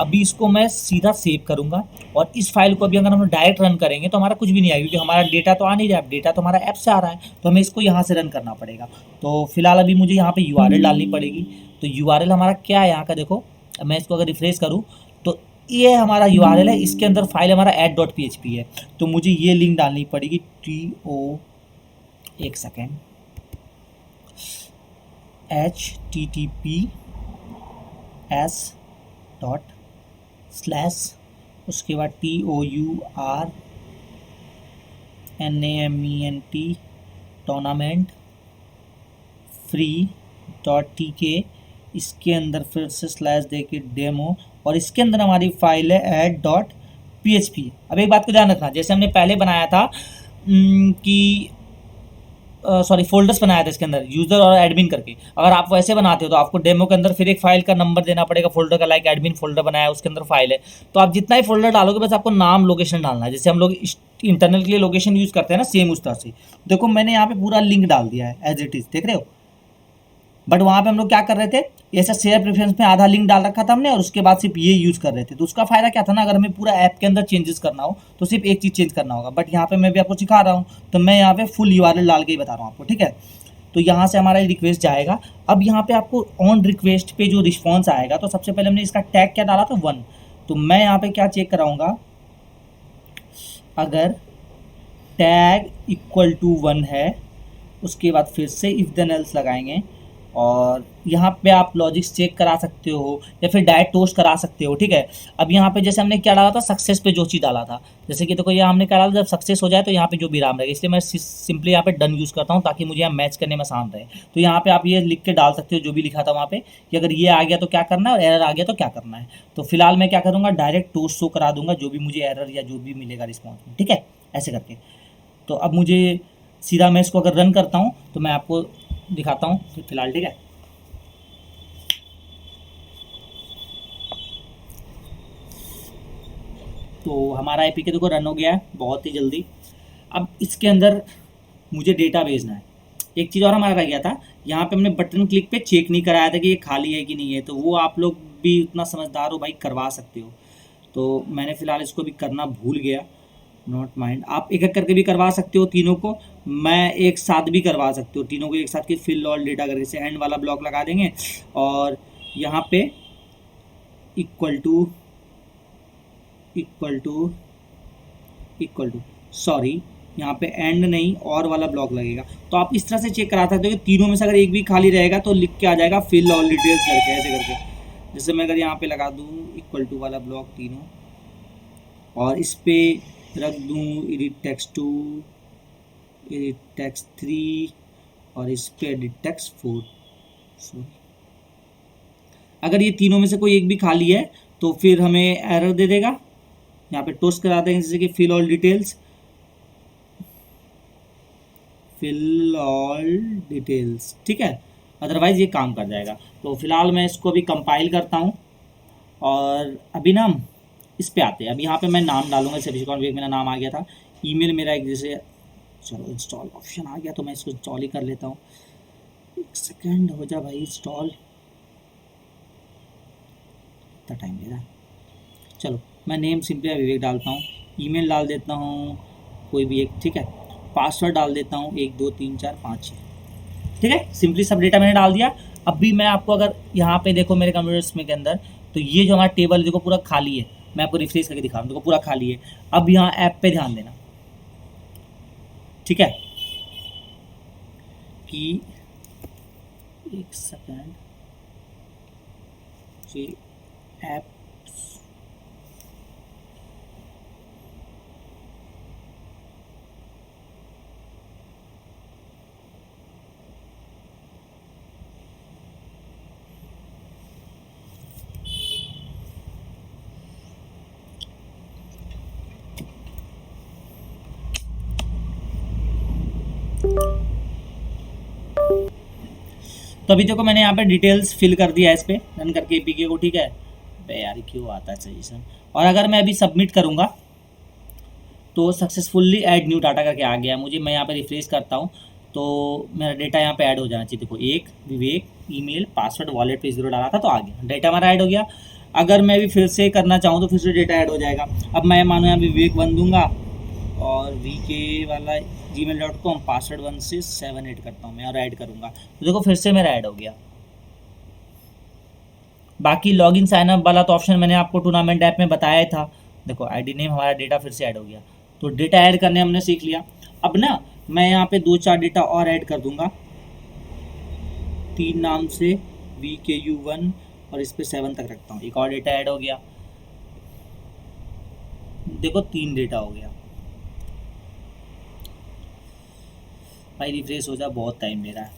अभी इसको मैं सीधा सेव करूँगा, और इस फाइल को अभी अगर हम डायरेक्ट रन करेंगे तो हमारा कुछ भी नहीं आएगा, क्योंकि हमारा डेटा तो आ नहीं रहा है, डेटा तो हमारा ऐप से आ रहा है, तो हमें इसको यहाँ से रन करना पड़ेगा। तो फिलहाल अभी मुझे यहाँ पे URL डालनी पड़ेगी। तो URL हमारा क्या है यहाँ का, देखो मैं इसको अगर रिफ्रेश करूँ तो ये हमारा URL है, इसके अंदर फाइल हमारा add.php है, तो मुझे ये लिंक डालनी पड़ेगी, एक सेकेंड, https:/, उसके बाद TOURNAMENT टूर्नामेंट free.tk, इसके अंदर फिर से स्लैश दे के डेमो, और इसके अंदर हमारी फाइल है add.php। अब एक बात को ध्यान रखना, जैसे हमने पहले बनाया था कि सॉरी फोल्डर्स बनाया था इसके अंदर यूज़र और एडमिन करके, अगर आप वैसे बनाते हो तो आपको डेमो के अंदर फिर एक फाइल का नंबर देना पड़ेगा, फोल्डर का, लाइक एडमिन फोल्डर बनाया है उसके अंदर फाइल है, तो आप जितना ही फोल्डर डालोगे बस आपको नाम लोकेशन डालना है, जैसे हम लोग इंटरनल के लिए लोकेशन यूज़ करते हैं ना, सेम उस तरह से। देखो मैंने यहाँ पे पूरा लिंक डाल दिया है एज इट इज़, देख रहे हो, बट वहाँ पे हम लोग क्या कर रहे थे, ऐसा शेयर प्रेफरेंस में आधा लिंक डाल रखा था हमने, और उसके बाद सिर्फ ये यूज़ कर रहे थे। तो उसका फ़ायदा क्या था ना, अगर हमें पूरा ऐप के अंदर चेंजेस करना हो तो सिर्फ एक चीज़ चेंज करना होगा, बट यहाँ पे मैं भी आपको सिखा रहा हूँ, तो मैं यहाँ पे फुल URL डाल के ही बता रहा हूँ आपको। ठीक है, तो यहाँ से हमारा रिक्वेस्ट जाएगा। अब यहाँ पे आपको ऑन रिक्वेस्ट पे जो रिस्पॉन्स आएगा, तो सबसे पहले हमने इसका टैग क्या डाला था, 1, तो मैं यहाँ पे क्या चेक कराऊँगा, अगर टैग इक्वल टू 1 है, उसके बाद फिर से इफ देन एल्स लगाएंगे, और यहाँ पे आप लॉजिक्स चेक करा सकते हो या फिर डायरेक्ट टोस्ट करा सकते हो। ठीक है, अब यहाँ पे जैसे हमने क्या डाला था, सक्सेस पे जो चीज़ डाला था, जैसे कि देखो यहाँ हमने क्या डाला, जब सक्सेस हो जाए तो यहाँ पे जो विराम रहेगा, इसलिए मैं सिंपली यहाँ पे डन यूज़ करता हूँ ताकि मुझे यहाँ मैच करने में आसान रहे। तो यहाँ पे आप ये लिख के डाल सकते हो जो भी लिखा था वहाँ पे, कि अगर ये आ गया तो क्या करना है और एरर आ गया तो क्या करना है। तो फिलहाल मैं क्या करूँगा, डायरेक्ट टोस्ट शो करा दूंगा जो भी मुझे एरर या जो भी मिलेगा रिस्पॉन्स में। ठीक है, ऐसे करके। तो अब मुझे सीधा मैं इसको अगर रन करता हूँ तो मैं आपको दिखाता हूँ फिलहाल। ठीक है, तो हमारा APK देखो रन हो गया है बहुत ही जल्दी। अब इसके अंदर मुझे डेटा भेजना है। एक चीज़ और हमारा रह गया था, यहाँ पे हमने बटन क्लिक पे चेक नहीं कराया था कि ये खाली है कि नहीं है, तो वो आप लोग भी उतना समझदार हो भाई करवा सकते हो। तो मैंने फ़िलहाल इसको भी करना भूल गया, नॉट माइंड। आप एक एक करके भी करवा सकते हो तीनों को, मैं एक साथ भी करवा सकते हो तीनों को एक साथ, कि फिल ऑल डेटा करके से एंड वाला ब्लॉक लगा देंगे और यहाँ पे इक्वल टू सॉरी यहाँ पे एंड नहीं और वाला ब्लॉक लगेगा। तो आप इस तरह से चेक करा सकते हो कि तीनों में से अगर एक भी खाली रहेगा तो लिख के आ जाएगा फिल ऑल डिटेल्स करके, ऐसे करके। जैसे मैं अगर यहाँ पे लगा दूँ इक्वल टू वाला ब्लॉक तीनों और इस पे रख दूँ एडिट टेक्स्ट 2, एडिट टेक्स्ट 3 और इस पे एडिट टेक्स्ट 4। अगर ये तीनों में से कोई एक भी खाली है तो फिर हमें एरर दे देगा। यहाँ पे टोस्ट करा देंगे जैसे कि फिल ऑल डिटेल्स, ठीक है, अदरवाइज़ ये काम कर जाएगा। तो फिलहाल मैं इसको अभी कंपाइल करता हूँ और अभी ना इस पे आते हैं। अब यहाँ पे मैं नाम डालूंगा, सेबिकॉन वेब मेरा नाम आ गया था, ईमेल मेरा एक जैसे, चलो इंस्टॉल ऑप्शन आ गया तो मैं इसको इंस्टॉल ही कर लेता हूँ। एक सेकेंड हो जा भाई इंस्टॉल, इतना टाइम ले रहा है। चलो मैं नेम सिंपली विवेक डालता हूँ, ईमेल डाल देता हूँ कोई भी एक, ठीक है, पासवर्ड डाल देता हूँ 1 2 3 4 5 6, ठीक है। सिंपली सब डेटा मैंने डाल दिया। अब भी मैं आपको अगर यहाँ पे देखो मेरे कंप्यूटर्स में के अंदर, तो ये जो हमारा टेबल देखो पूरा खाली है। मैं आपको रिफ्रेश करके दिखा रहा हूँ, देखो पूरा खाली है। अब यहाँ ऐप पे ध्यान देना, ठीक है, कि एक सेकेंड जी ऐप तो अभी देखो मैंने यहाँ पे डिटेल्स फिल कर दिया है इस पे रन करके एपीके को, ठीक है। बे यार क्यों आता है सजेशन। और अगर मैं अभी सबमिट करूँगा तो सक्सेसफुली ऐड न्यू डाटा करके आ गया है मुझे। मैं यहाँ पे रिफ्रेश करता हूँ तो मेरा डेटा यहाँ पे ऐड हो जाना चाहिए। देखो एक विवेक, ईमेल, पासवर्ड, वॉलेट पे 0 डाला था तो आ गया, डेटा हमारा ऐड हो गया। अगर मैं भी फिर से करना चाहूँ तो फिर से डेटा ऐड हो जाएगा। अब मैं मानो यहाँ विवेक 1 दूंगा और वीके वाला gmail.com पासवर्ड 1 से 7 8 करता हूँ मैं और ऐड करूँगा तो देखो फिर से मेरा ऐड हो गया। बाकी लॉगिन साइन अप वाला तो ऑप्शन मैंने आपको टूर्नामेंट ऐप में बताया था। देखो आईडी नेम हमारा डेटा फिर से ऐड हो गया। तो डेटा ऐड करने हमने सीख लिया। अब ना मैं यहाँ पे 2-4 डेटा और ऐड कर दूंगा, 3 नाम से VKU1 और इस पे 7 तक रखता हूँ। एक और डेटा ऐड हो गया, देखो 3 डेटा हो गया। भाई रिफ्रेश हो जा, बहुत टाइम ले रहा है।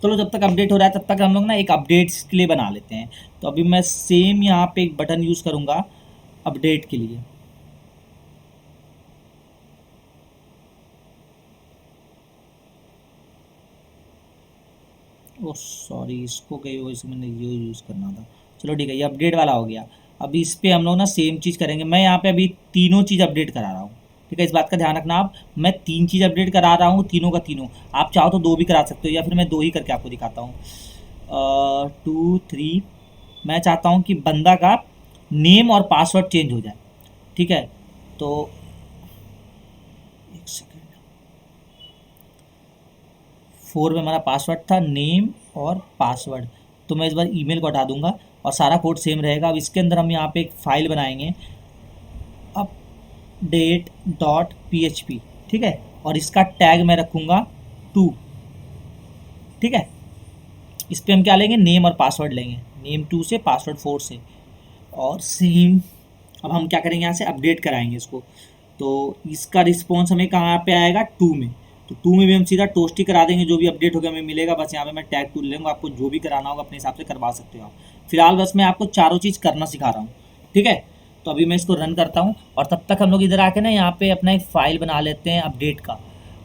चलो जब तक अपडेट हो रहा है तब तक हम लोग ना एक अपडेट्स के लिए बना लेते हैं। तो अभी मैं सेम यहाँ पे एक बटन यूज़ करूँगा अपडेट के लिए। ओह सॉरी, इसको कई वजह से मैंने ये यूज़ करना था। चलो ठीक है, ये अपडेट वाला हो गया। अभी इस पर हम लोग ना सेम चीज़ करेंगे। मैं यहाँ पे अभी तीनों चीज़ अपडेट करा रहा हूँ, ठीक है, इस बात का ध्यान रखना आप। मैं 3 चीज़ अपडेट करा रहा हूँ, तीनों का तीनों। आप चाहो तो 2 भी करा सकते हो या फिर मैं 2 ही करके आपको दिखाता हूँ। 2 3 मैं चाहता हूँ कि बंदा का नेम और पासवर्ड चेंज हो जाए, ठीक है। तो एक सेकेंड, 4 में हमारा पासवर्ड था, नेम और पासवर्ड। तो मैं इस बार ईमेल को हटा दूंगा और सारा कोड सेम रहेगा। अब इसके अंदर हम यहाँ पे एक फाइल बनाएंगे update.php, ठीक है, और इसका टैग मैं रखूँगा 2, ठीक है। इस पर हम क्या लेंगे, नेम और पासवर्ड लेंगे, नेम 2 से पासवर्ड 4 से और सेम। अब हम क्या करेंगे, यहाँ से अपडेट कराएंगे इसको। तो इसका रिस्पॉन्स हमें कहाँ पे आएगा, 2 में। तो 2 में भी हम सीधा टोस्ट ही करा देंगे, जो भी अपडेट होगा हमें मिलेगा। बस यहाँ पे मैं टैग टूल लूँगा, आपको जो भी कराना होगा अपने हिसाब से करवा सकते हो आप। फिलहाल बस मैं आपको चारों चीज़ करना सिखा रहा हूँ, ठीक है। तो अभी मैं इसको रन करता हूँ और तब तक हम लोग इधर आके ना यहाँ पे अपना एक फ़ाइल बना लेते हैं अपडेट का।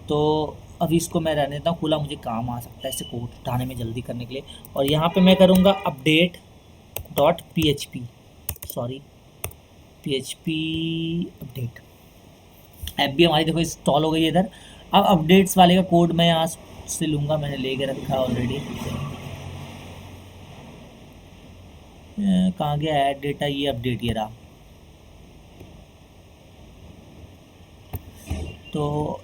तो अभी इसको मैं रहने देता हूँ खुला, मुझे काम आ सकता है इसे कोड उठाने में जल्दी करने के लिए। और यहाँ पे मैं करूँगा update.php, sorry PHP update app भी हमारी देखो इंस्टॉल हो गई है इधर। अब अपडेट्स वाले का कोड मैं यहाँ से लूँगा, मैंने लेके रखा है ऑलरेडी। कहाँ गया ऐड डेटा, ये अपडेट ये रहा। तो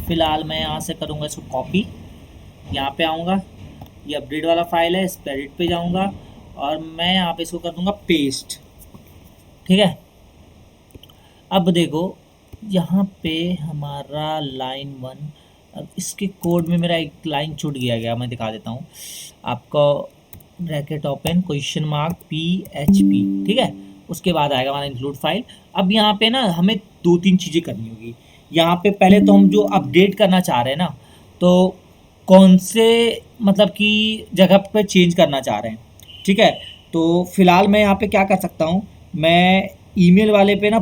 फिलहाल मैं यहाँ से करूँगा इसको कॉपी, यहाँ पे आऊँगा, ये अपडेट वाला फाइल है, इस पर एडिट पे जाऊँगा और मैं यहाँ पे इसको कर दूँगा पेस्ट। ठीक है, अब देखो यहाँ पे हमारा लाइन 1, अब इसके कोड में मेरा एक लाइन छूट गया, मैं दिखा देता हूँ आपको। Bracket open question mark PHP, ठीक है, उसके बाद आएगा हमारा इंक्लूड फाइल। अब यहाँ पे ना हमें 2-3 चीज़ें करनी होगी। यहाँ पे पहले तो हम जो अपडेट करना चाह रहे हैं ना, तो कौन से मतलब कि जगह पे चेंज करना चाह रहे हैं, ठीक है। तो फिलहाल मैं यहाँ पे क्या कर सकता हूँ, मैं ईमेल वाले पे ना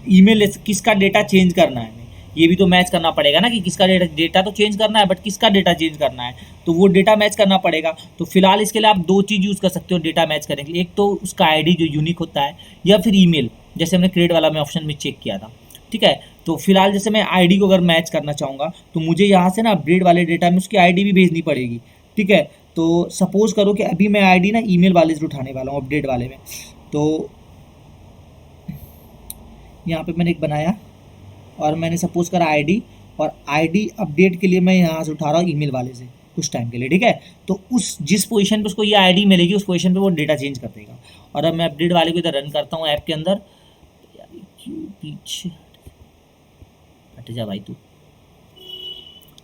ईमेल किसका डेटा चेंज करना है, ये भी तो मैच करना पड़ेगा ना कि किसका डेटा तो चेंज करना है, बट किसका डेटा चेंज करना है, तो वो डेटा मैच करना पड़ेगा। तो फिलहाल इसके लिए आप 2 चीज़ यूज़ कर सकते हो डेटा मैच करने के लिए। एक तो उसका आईडी जो यूनिक होता है, या फिर ईमेल, जैसे हमने क्रिएट वाला में ऑप्शन में चेक किया था। ठीक है, तो फिलहाल जैसे मैं आईडी को अगर मैच करना चाहूँगा तो मुझे यहाँ से ना अपडेट वाले डेटा में उसकी आईडी भी भेजनी पड़ेगी। ठीक है, तो सपोज़ करो कि अभी मैं आईडी ना ईमेल वाले से उठाने वाला हूँ अपडेट वाले में। तो यहाँ पे मैंने एक बनाया और मैंने सपोज करा आईडी, और आईडी अपडेट के लिए मैं यहाँ से उठा रहा हूँ ईमेल वाले से कुछ टाइम के लिए। ठीक है, तो उस जिस पोजीशन पे उसको ये आईडी मिलेगी उस पोजीशन पे वो डेटा चेंज कर देगा। और अब मैं अपडेट वाले को इधर रन करता हूँ ऐप के अंदर। पीछे हट जा भाई तू।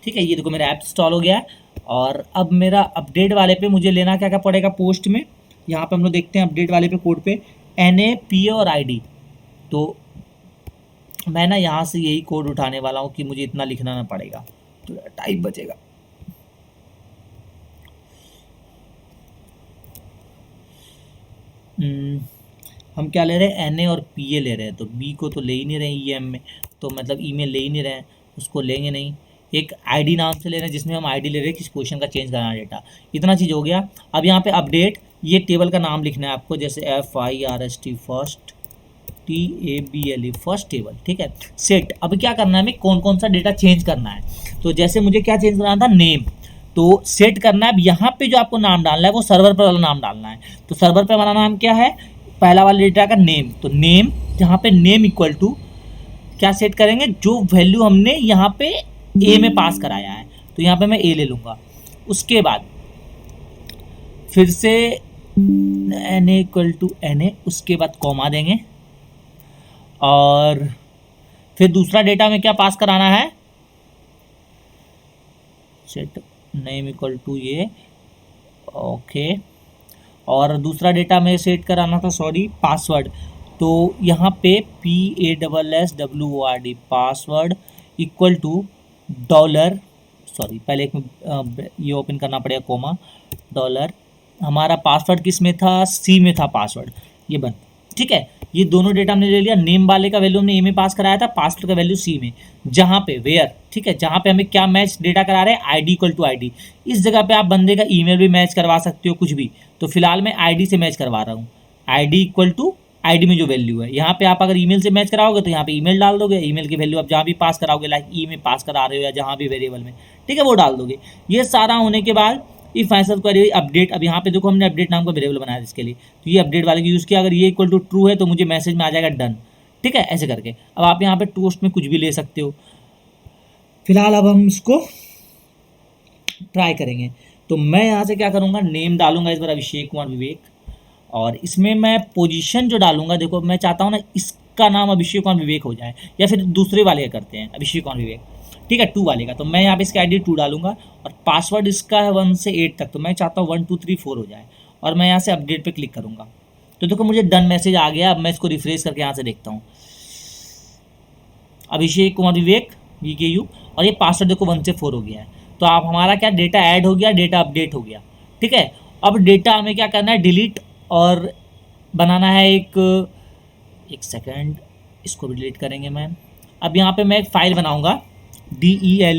ठीक है, ये देखो मेरा ऐप इंस्टॉल हो गया है। और अब मेरा अपडेट वाले पे मुझे लेना क्या क्या पड़ेगा पोस्ट में। यहाँ पे हम लोग देखते हैं अपडेट वाले पे कोड पे NA PA और ID। तो मैं ना यहाँ से यही कोड उठाने वाला हूँ कि मुझे इतना लिखना ना पड़ेगा, तो टाइप बचेगा। हम क्या ले रहे हैं, NA और PA ले रहे हैं, तो B को तो ले ही नहीं रहे हैं EM में, तो मतलब ईमेल ले ही नहीं रहे हैं, उसको लेंगे नहीं। एक ID नाम से ले रहे हैं जिसमें हम ID ले रहे हैं किस पोजीशन का चेंज करना है डेटा। इतना चीज़ हो गया। अब यहाँ पे अपडेट, ये टेबल का नाम लिखना है आपको, जैसे FIRST first TABLE first table. ठीक है, सेट। अब क्या करना है, हमें कौन कौन सा डेटा चेंज करना है। तो जैसे मुझे क्या चेंज करना था, नेम, तो सेट करना है। अब यहाँ पे जो आपको नाम डालना है वो सर्वर पर वाला नाम डालना है। तो सर्वर पे हमारा नाम क्या है, पहला वाला डेटा का नेम, तो नेम, जहाँ पे नेम इक्वल टू क्या सेट करेंगे, जो वैल्यू हमने यहाँ पे A में पास कराया है, तो यहाँ पे मैं A ले लूँगा। उसके बाद फिर से NA इक्वल टू NA, उसके बाद कॉमा देंगे और फिर दूसरा डेटा में क्या पास कराना है, सेट नेम इक्वल टू ये, ओके। और दूसरा डेटा में सेट कराना था, सॉरी, पासवर्ड। तो यहाँ पे PASSWORD password equal to dollar, sorry पहले एक ये ओपन करना पड़ेगा, कोमा, डॉलर। हमारा पासवर्ड किस में था, C में था पासवर्ड, ये बन। ठीक है, ये दोनों डेटा हमने ले लिया। नेम वाले का वैल्यू हमने A में पास कराया था, पासवर्ड का वैल्यू C में, जहाँ पे वेयर, ठीक है, जहाँ पे हमें क्या मैच डेटा करा रहे हैं, ID इक्वल टू ID। इस जगह पे आप बंदे का ईमेल भी मैच करवा सकते हो, कुछ भी। तो फिलहाल मैं ID से मैच करवा रहा हूँ, ID इक्वल टू ID में जो वैल्यू है। यहाँ पे आप अगर ईमेल से मैच कराओगे तो यहाँ पे ईमेल डाल दोगे, ईमेल की वैल्यू आप जहाँ भी पास कराओगे, लाइक E में पास करा रहे हो या जहाँ भी वेरिएबल में, ठीक है, वो डाल दोगे। ये सारा होने के बाद इफ फैसल क्वेरी अपडेट, अब यहाँ पे देखो हमने अपडेट नाम का वेरिएबल बनाया इसके लिए, तो ये अपडेट वाले को यूज़ किया। अगर ये इक्वल टू ट्रू है तो मुझे मैसेज में आ जाएगा डन। ठीक है, ऐसे करके अब आप यहाँ पे टोस्ट में कुछ भी ले सकते हो। फिलहाल अब हम इसको ट्राई करेंगे। तो मैं यहाँ से क्या करूँगा, नेम डालूंगा इस बार अभिषेक कुमार विवेक, और इसमें मैं पोजीशन जो डालूंगा, देखो मैं चाहता हूँ ना इसका नाम अभिषेक कुमार विवेक हो जाए, या फिर दूसरे वाले का करते हैं अभिषेक कुमार विवेक, ठीक है, 2 वाले का। तो मैं यहाँ पे इसका ID 2 डालूंगा और पासवर्ड इसका है 1 से 8 तक, तो मैं चाहता हूँ 1 2 3 4 हो जाए, और मैं यहाँ से अपडेट पे क्लिक करूँगा। तो देखो मुझे डन मैसेज आ गया। अब मैं इसको रिफ्रेश करके यहाँ से देखता हूँ, अभिषेक कुमार विवेक VKU, और ये पासवर्ड देखो 1 से 4 हो गया है। तो आप हमारा क्या डेटा ऐड हो गया, डेटा अपडेट हो गया। ठीक है, अब डेटा हमें क्या करना है, डिलीट और बनाना है एक सेकेंड, इसको भी डिलीट करेंगे मैं। अब यहाँ पे मैं एक फ़ाइल बनाऊँगा, delete.php,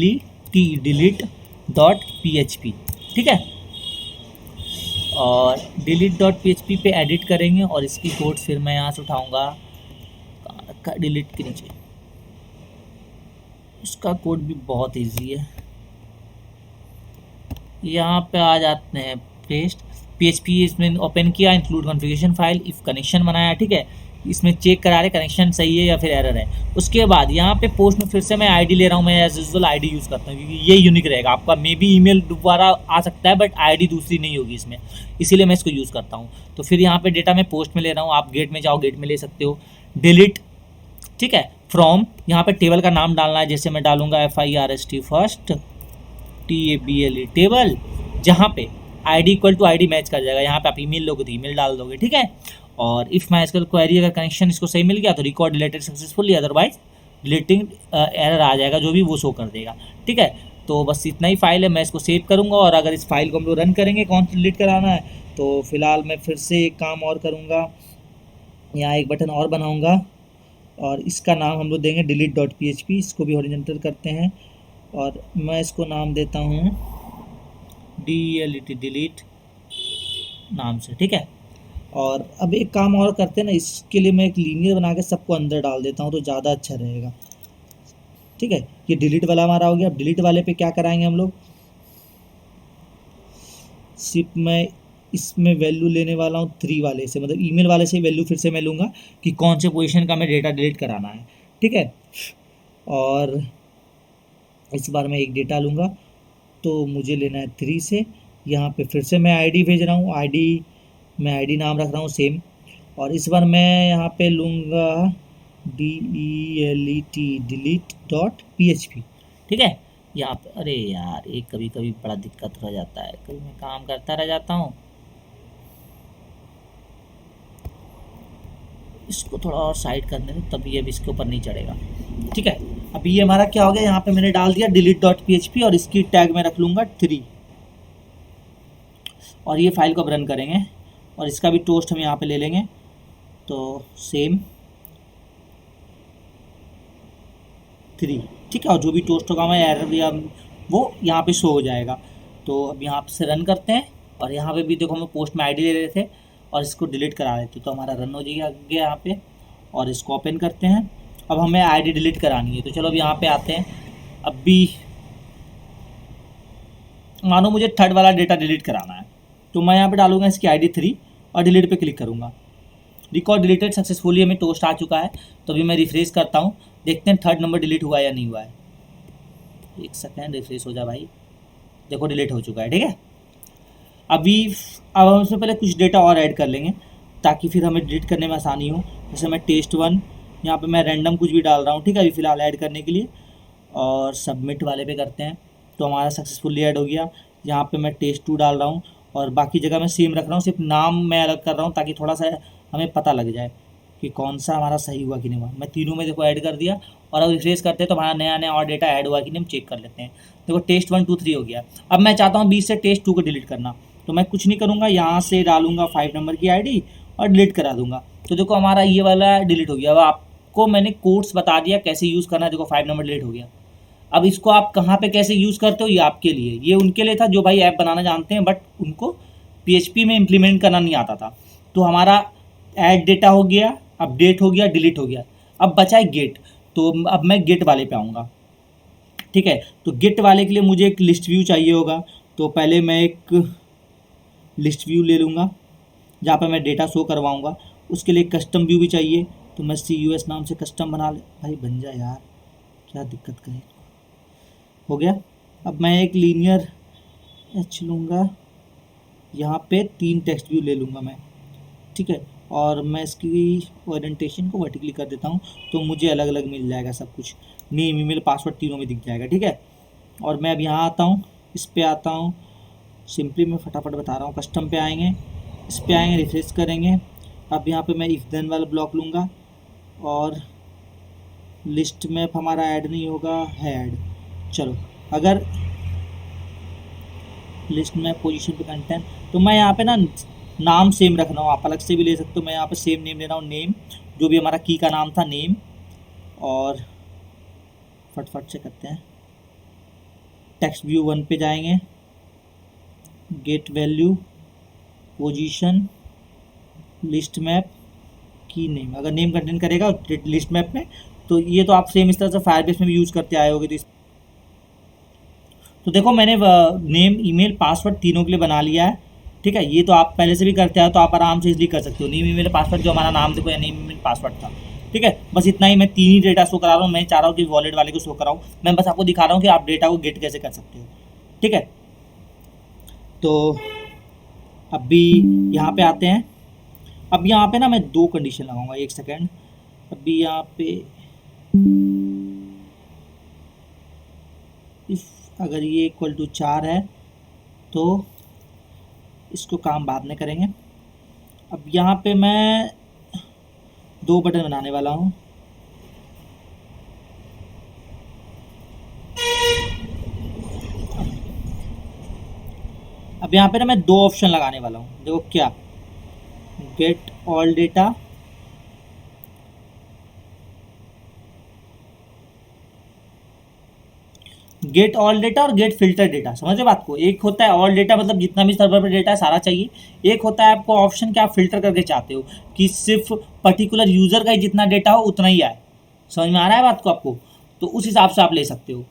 ठीक है। और delete.php पे एडिट करेंगे और इसकी कोड फिर मैं यहाँ से उठाऊँगा, कहाँ रखा डिलीट के नीचे। इसका कोड भी बहुत इजी है, यहाँ पे आ जाते हैं पेस्ट, PHP इसमें ओपन किया, include configuration file, if connection बनाया, ठीक है, इसमें चेक करा रहे कनेक्शन सही है या फिर एरर है। उसके बाद यहाँ पे पोस्ट में फिर से मैं आईडी ले रहा हूँ, मैं एज यूजुअल आईडी यूज़ करता हूँ क्योंकि ये यूनिक रहेगा। आपका मे बी ईमेल दोबारा आ सकता है बट आईडी दूसरी नहीं होगी इसमें, इसीलिए मैं इसको यूज़ करता हूँ। तो फिर यहाँ पे डेटा मैं पोस्ट में ले रहा हूँ, आप गेट में जाओ गेट में ले सकते हो। डिलीट, ठीक है, फ्रॉम, यहाँ पे टेबल का नाम डालना है, जैसे मैं डालूंगा FIRST फर्स्ट TABLE टेबल, जहाँ पे ID equal to ID match कर जाएगा। यहाँ पे आप ईमेल लोगे तो ईमेल डाल दोगे, ठीक है। और इफ़ MySQL क्वेरी अगर कनेक्शन इसको सही मिल गया तो record deleted successfully, otherwise deleting error आ जाएगा जो भी वो शो कर देगा, ठीक है। तो बस इतना ही फाइल है, मैं इसको सेव करूँगा और अगर इस फाइल को हम लोग रन करेंगे कौन सा डिलीट कराना है, तो फिलहाल मैं फिर से एक काम और करूँगा, यहाँ एक बटन और बनाऊँगा और इसका नाम हम लोग देंगे delete.php, इसको भी हॉरिजॉन्टल करते हैं और मैं इसको नाम देता हूँ DELET, डिलीट नाम से, ठीक है। और अब एक काम और करते हैं ना, इसके लिए मैं एक लीनियर बना के सबको अंदर डाल देता हूँ तो ज़्यादा अच्छा रहेगा, ठीक है। ये डिलीट वाला हमारा हो गया। अब डिलीट वाले पे क्या कराएंगे हम लोग, सिर्फ मैं इसमें वैल्यू लेने वाला हूँ 3 वाले से, मतलब ईमेल वाले से वैल्यू फिर से मैं लूँगा कि कौन से पोजीशन का मैं डेटा डिलीट कराना है, ठीक है। और इस बार मैं एक डेटा लूँगा तो मुझे लेना है 3 से। यहाँ पे फिर से मैं आईडी भेज रहा हूँ, मैं आईडी नाम रख रहा हूँ सेम। और इस बार मैं यहाँ पे लूँगा DELET delete.php, ठीक है। यहाँ पे अरे यार एक कभी कभी बड़ा दिक्कत हो जाता है, कभी मैं काम करता रह जाता हूँ, इसको थोड़ा और साइड करने दो तभी अब इसके ऊपर नहीं चढ़ेगा, ठीक है। अभी ये हमारा क्या हो गया, यहाँ पे मैंने डाल दिया delete.php और इसकी टैग में रख लूँगा 3 और ये फाइल को अब रन करेंगे और इसका भी टोस्ट हम यहाँ पे ले लेंगे, तो सेम 3, ठीक है। और जो भी टोस्ट होगा मैं एरर या वो यहाँ पे शो हो जाएगा। तो अब यहाँ से रन करते हैं और यहाँ पे भी देखो हम पोस्ट में आईडी ले रहे थे और इसको डिलीट करा रहे थे, तो हमारा रन हो जाएगा यहाँ पे। और इसको ओपन करते हैं, अब हमें आईडी डिलीट करानी है, तो चलो अब यहाँ पे आते हैं। अब भी मानो मुझे थर्ड वाला डेटा डिलीट कराना है, तो मैं यहाँ पे डालूंगा इसकी ID 3 और डिलीट पे क्लिक करूँगा। रिकॉर्ड डिलीटेड सक्सेसफुली हमें टोस्ट आ चुका है। तो अभी मैं रिफ्रेश करता हूँ, देखते हैं थर्ड नंबर डिलीट हुआ या नहीं हुआ है। एक सेकेंड रिफ्रेश हो जा भाई, देखो डिलीट हो चुका है, ठीक है। अब हम इसमें पहले कुछ डेटा और ऐड कर लेंगे ताकि फिर हमें डिलीट करने में आसानी हो। जैसे मैं test1 यहाँ पे मैं रैंडम कुछ भी डाल रहा हूँ, ठीक है, अभी फ़िलहाल ऐड करने के लिए। और सबमिट वाले पे करते हैं, तो हमारा सक्सेसफुली ऐड हो गया। यहाँ पे मैं test2 डाल रहा हूँ और बाकी जगह मैं सेम रख रहा हूँ, सिर्फ नाम मैं अलग कर रहा हूँ ताकि थोड़ा सा हमें पता लग जाए कि कौन सा हमारा सही हुआ कि नहीं हुआ। मैं तीनों में देखो ऐड कर दिया और अब रिफ्रेश करते हैं तो हमारा नया नया और डेटा ऐड हुआ कि नहीं हम चेक कर लेते हैं। देखो test1 2 3 हो गया। अब मैं चाहता हूँ 20 से test2 को डिलीट करना, तो मैं कुछ नहीं करूँगा, यहाँ से डालूंगा 5 नंबर की ID और डिलीट करा दूंगा। तो देखो हमारा ये वाला डिलीट हो गया। अब आपको मैंने कोड्स बता दिया कैसे यूज़ करना है, देखो 5 नंबर डिलीट हो गया। अब इसको आप कहाँ पे कैसे यूज़ करते हो ये आपके लिए, ये उनके लिए था जो भाई ऐप बनाना जानते हैं बट उनको PHP में इम्प्लीमेंट करना नहीं आता था। तो हमारा ऐड डेटा हो गया, अपडेट हो गया, डिलीट हो गया। अब बचा है गेट, तो अब मैं गेट वाले पे आऊँगा, ठीक है। तो गेट वाले के लिए मुझे एक लिस्ट व्यू चाहिए होगा, तो पहले मैं एक लिस्ट व्यू ले लूँगा जहाँ पर मैं डेटा शो करवाऊँगा। उसके लिए कस्टम व्यू भी चाहिए, तो मैं CUS नाम से कस्टम बना ले, भाई बन जा यार, क्या दिक्कत करे। हो गया। अब मैं एक लीनियर H लूँगा, यहाँ पे 3 टेक्स्ट व्यू ले लूँगा मैं, ठीक है। और मैं इसकी ओरिएंटेशन को वर्टिकली कर देता हूँ, तो मुझे अलग अलग मिल जाएगा सब कुछ, नेम ईमेल पासवर्ड तीनों में दिख जाएगा, ठीक है। और मैं अब यहाँ आता हूँ, इस पे आता हूँ, सिंपली मैं फटाफट बता रहा हूँ, कस्टम पे आएंगे, इस पे आएंगे, रिफ्रेश करेंगे। अब यहाँ पे मैं इफ देन वाला ब्लॉक लूँगा और लिस्ट में अब हमारा ऐड नहीं होगा, है ऐड। चलो अगर लिस्ट में पोजीशन पे कंटेंट, तो मैं यहाँ पे ना नाम सेम रख रहा हूँ, आप अलग से भी ले सकते हो। मैं यहाँ पे सेम नेम ले रहा हूँ, नेम जो भी हमारा की का नाम था नेम। और फटफट से करते हैं, टेक्स्ट व्यू 1 पे जाएंगे, get value position list map की नेम, अगर नेम कंटेंट करेगा लिस्ट मैप में, तो ये तो आप सेम इस तरह से फायरबेस में भी यूज़ करते आए होगे। तो देखो मैंने नेम, ईमेल, पासवर्ड तीनों के लिए बना लिया है। ठीक है, ये तो आप पहले से भी करते हैं, तो आप आराम से इजली कर सकते हो। नेम, ईमेल, पासवर्ड, जो हमारा नाम देखो या नेम, ईमेल, पासवर्ड था। ठीक है, बस इतना ही, मैं 3 ही डेटा शो करा रहा हूँ। मैं चाह रहा हूँ कि वॉलेट वाले को शो कराऊँ, मैं बस आपको दिखा रहा हूँ कि आप डेटा को गेट कैसे कर सकते हो। ठीक है, तो अभी यहाँ पे आते हैं। अब यहाँ पे ना मैं 2 कंडीशन लगाऊंगा, 1 सेकेंड। अभी यहाँ पे इफ अगर ये इक्वल टू 4 है तो इसको काम बाद में करेंगे। अब यहाँ पे मैं 2 बटन बनाने वाला हूँ। अब यहाँ पे ना मैं 2 ऑप्शन लगाने वाला हूँ। देखो क्या, get all data, get all data और गेट फिल्टर डेटा। समझे बात को? एक होता है ऑल डेटा, मतलब जितना भी सर्वर पर डेटा है सारा चाहिए। एक होता है आपको ऑप्शन कि आप फिल्टर करके चाहते हो कि सिर्फ पर्टिकुलर यूजर का ही जितना डेटा हो उतना ही आए। समझ में आ रहा है बात को आपको? तो उस हिसाब से आप ले सकते हो।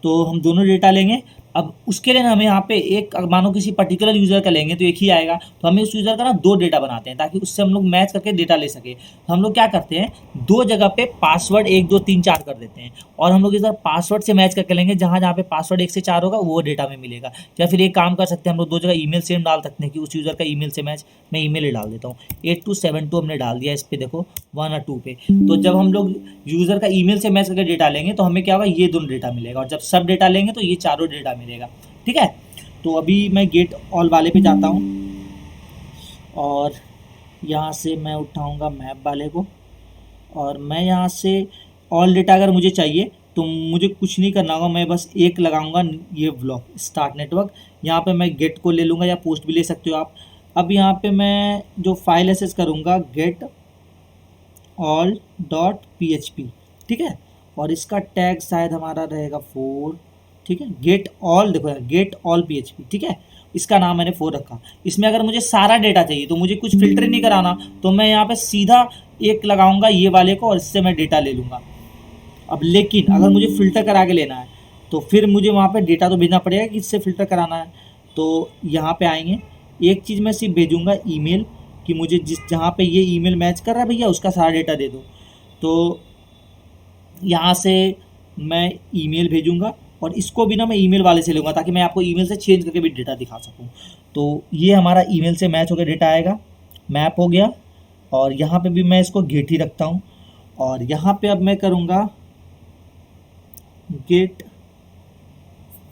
तो हम दोनों डेटा लेंगे। अब उसके लिए ना हमें यहाँ पे एक, मानो किसी पर्टिकुलर यूज़र का लेंगे तो एक ही आएगा, तो हमें उस यूज़र का ना 2 डेटा बनाते हैं ताकि उससे हम लोग मैच करके डेटा ले सके। तो हम लोग क्या करते हैं, 2 जगह पे पासवर्ड 1 2 3 4 कर देते हैं, और हम लोग इधर पासवर्ड से मैच करके लेंगे। जहाँ जहाँ पे पासवर्ड 1 से 4 होगा वो डेटा में मिलेगा। या फिर एक काम कर सकते हैं, हम लोग 2 जगह ईमेल सेम डाल सकते हैं कि उस यूज़र का ईमेल से मैच। मैं ईमेल ही डाल देता हूँ, 8272 हमने डाल दिया इस पर, देखो 1 और 2 पे। तो जब हम लोग यूज़र का ईमेल से मैच करके डेटा लेंगे तो हमें क्या होगा, ये दोनों डेटा मिलेगा, और जब सब डेटा लेंगे तो ये चारों डेटा मिलेगा। ठीक है, तो अभी मैं गेट ऑल वाले पे जाता हूँ और यहाँ से मैं उठाऊँगा मैप वाले को, और मैं यहाँ से ऑल डेटा अगर मुझे चाहिए तो मुझे कुछ नहीं करना होगा, मैं बस एक लगाऊंगा, ये ब्लॉक स्टार्ट नेटवर्क। यहाँ पे मैं गेट को ले लूँगा, या पोस्ट भी ले सकते हो आप। अब यहाँ पे मैं जो फाइल एक्सेस करूँगा, गेट ऑल डॉट PHP। ठीक है, और इसका टैग शायद हमारा रहेगा 4। ठीक है, गेट ऑल, देखो यार, गेट ऑल PHP। ठीक है, इसका नाम मैंने 4 रखा। इसमें अगर मुझे सारा डेटा चाहिए तो मुझे कुछ फिल्टर नहीं कराना, तो मैं यहाँ पे सीधा एक लगाऊंगा ये वाले को, और इससे मैं डेटा ले लूँगा। अब लेकिन अगर मुझे फ़िल्टर करा के लेना है तो फिर मुझे वहाँ पे डेटा तो भेजना पड़ेगा कि इससे फ़िल्टर कराना है। तो यहाँ पे आएंगे, एक चीज़ मैं सिर्फ भेजूँगा ईमेल, कि मुझे जहाँ पे ये ईमेल मैच कर रहा है भैया उसका सारा डेटा दे दो। तो यहाँ से मैं ईमेल भेजूँगा, और इसको भी ना मैं ईमेल वाले से लूँगा ताकि मैं आपको ईमेल से चेंज करके भी डेटा दिखा सकूँ। तो ये हमारा ईमेल से मैच होकर डेटा आएगा, मैप हो गया। और यहाँ पे भी मैं इसको गेट ही रखता हूँ, और यहाँ पे अब मैं करूँगा गेट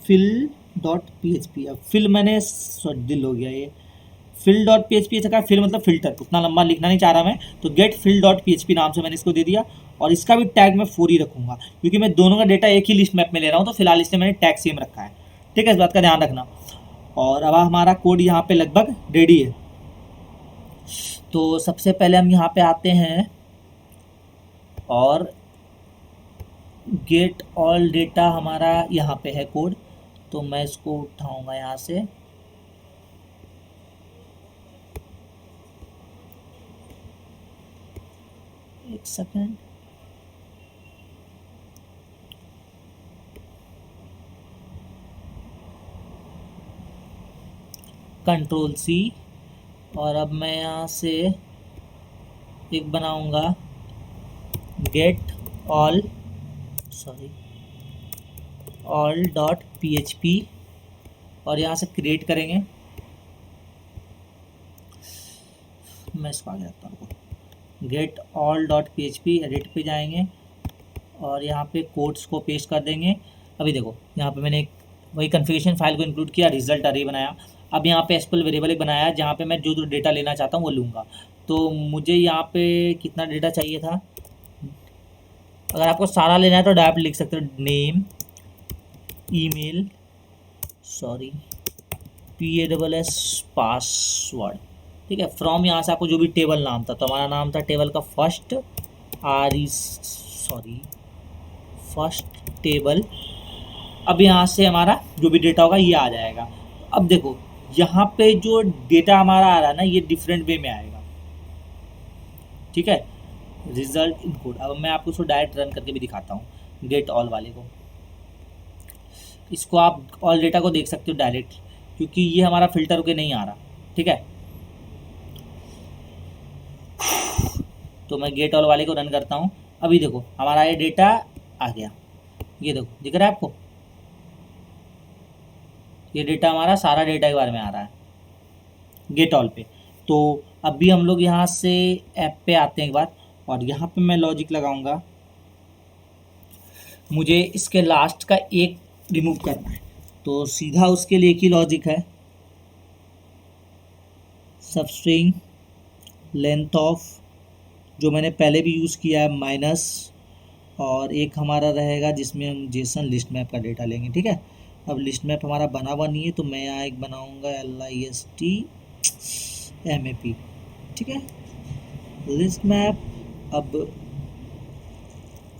फिल डॉट PHP। अब फिल मैंने दिल हो गया, ये फिल डॉट PHP ऐसा, फिल मतलब फिल्टर, उतना लंबा लिखना नहीं चाह रहा मैं, तो गेट फिल डॉट PHP नाम से मैंने इसको दे दिया। और इसका भी टैग मैं 4 ही रखूँगा, क्योंकि मैं दोनों का डेटा एक ही लिस्ट मैप में ले रहा हूँ, तो फिलहाल इसलिए मैंने टैग सेम रखा है। ठीक है, इस बात का ध्यान रखना। और अब हमारा कोड यहाँ पे लगभग रेडी है। तो सबसे पहले हम यहाँ पे आते हैं और गेट ऑल डेटा हमारा यहाँ पे है कोड, तो मैं इसको उठाऊँगा यहाँ से। एक सेकेंड, Ctrl+C, और अब मैं यहाँ से एक बनाऊँगा गेट ऑल डॉट PHP, और यहाँ से क्रिएट करेंगे। मैं इसको आगे रखता हूँ, get all dot PHP, edit पे जाएंगे और यहाँ पे कोड्स को पेस्ट कर देंगे। अभी देखो यहाँ पे मैंने वही कॉन्फ़िगरेशन फाइल को इंक्लूड किया, रिजल्ट अरे बनाया। अब यहाँ पे एसक्यूएल वेरिएबल एक बनाया जहाँ पे मैं जो जो डेटा लेना चाहता हूँ वो लूँगा। तो मुझे यहाँ पे कितना डेटा चाहिए था, अगर आपको सारा लेना है तो डायरेक्ट लिख सकते हो, नेम, ईमेल, PASS पासवर्ड। ठीक है, फ्रॉम यहाँ से आपको जो भी टेबल नाम था, तो हमारा नाम था टेबल का फर्स्ट टेबल। अब यहाँ से हमारा जो भी डेटा होगा ये आ जाएगा। अब देखो यहाँ पे जो डेटा हमारा आ रहा है ना, ये डिफरेंट वे में आएगा, ठीक है। रिजल्ट इनपुट, अब मैं आपको इसको डायरेक्ट रन करके भी दिखाता हूँ, गेट ऑल वाले को। इसको आप ऑल डेटा को देख सकते हो डायरेक्ट, क्योंकि ये हमारा फिल्टर होके नहीं आ रहा, ठीक है। तो मैं गेट ऑल वाले को रन करता हूँ। अभी देखो हमारा ये डेटा आ गया, ये देखो दिख रहा है आपको, ये डेटा हमारा सारा डेटा एक बार में आ रहा है गेट ऑल पे। तो अभी हम लोग यहाँ से ऐप पे आते हैं एक बार, और यहाँ पे मैं लॉजिक लगाऊंगा, मुझे इसके लास्ट का एक रिमूव करना है, तो सीधा उसके लिए एक ही लॉजिक है, सबस्ट्रिंग लेंथ ऑफ, जो मैंने पहले भी यूज़ किया है, माइनस, और एक हमारा रहेगा जिसमें हम जेसन लिस्ट मैप का डेटा लेंगे, ठीक है। अब लिस्ट मैप हमारा बना हुआ नहीं है, तो मैं यहाँ एक बनाऊँगा LIST MAP, ठीक है, लिस्ट मैप। अब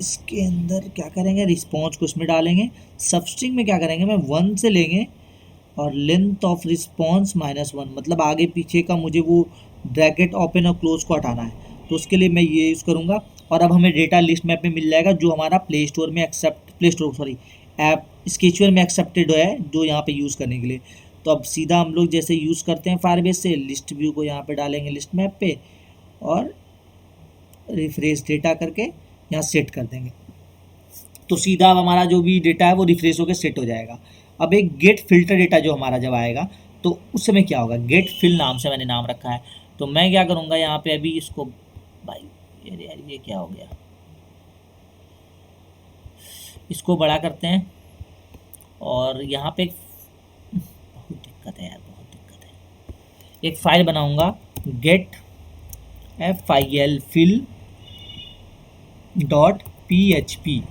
इसके अंदर क्या करेंगे, रिस्पॉन्स को इसमें डालेंगे, सबस्ट्रिंग में क्या करेंगे, मैं 1 से लेंगे, और लेंथ ऑफ रिस्पॉन्स -1, मतलब आगे पीछे का मुझे वो ब्रैकेट ओपन और क्लोज को हटाना है, तो उसके लिए मैं ये यूज़ करूँगा। और अब हमें डेटा लिस्ट मैप में मिल जाएगा, जो हमारा ऐप स्केचुअल में एक्सेप्टेड है, जो यहाँ पे यूज़ करने के लिए। तो अब सीधा हम लोग जैसे यूज़ करते हैं फायरबेस से, लिस्ट व्यू को यहाँ पे डालेंगे लिस्ट मैप पे, और रिफ्रेश डेटा करके यहाँ सेट कर देंगे, तो सीधा अब हमारा जो भी डेटा है वो रिफ्रेश होकर सेट हो जाएगा। अब एक गेट फिल्टर डेटा जो हमारा जब आएगा, तो उस समय क्या होगा, गेट फिल नाम से मैंने नाम रखा है। तो मैं क्या करूँगा यहाँ पे, अभी इसको, भाई यार ये क्या हो गया, इसको बड़ा करते हैं, और यहाँ पे बहुत दिक्कत है यार, बहुत दिक्कत है। एक फाइल बनाऊँगा, गेट file fill .php,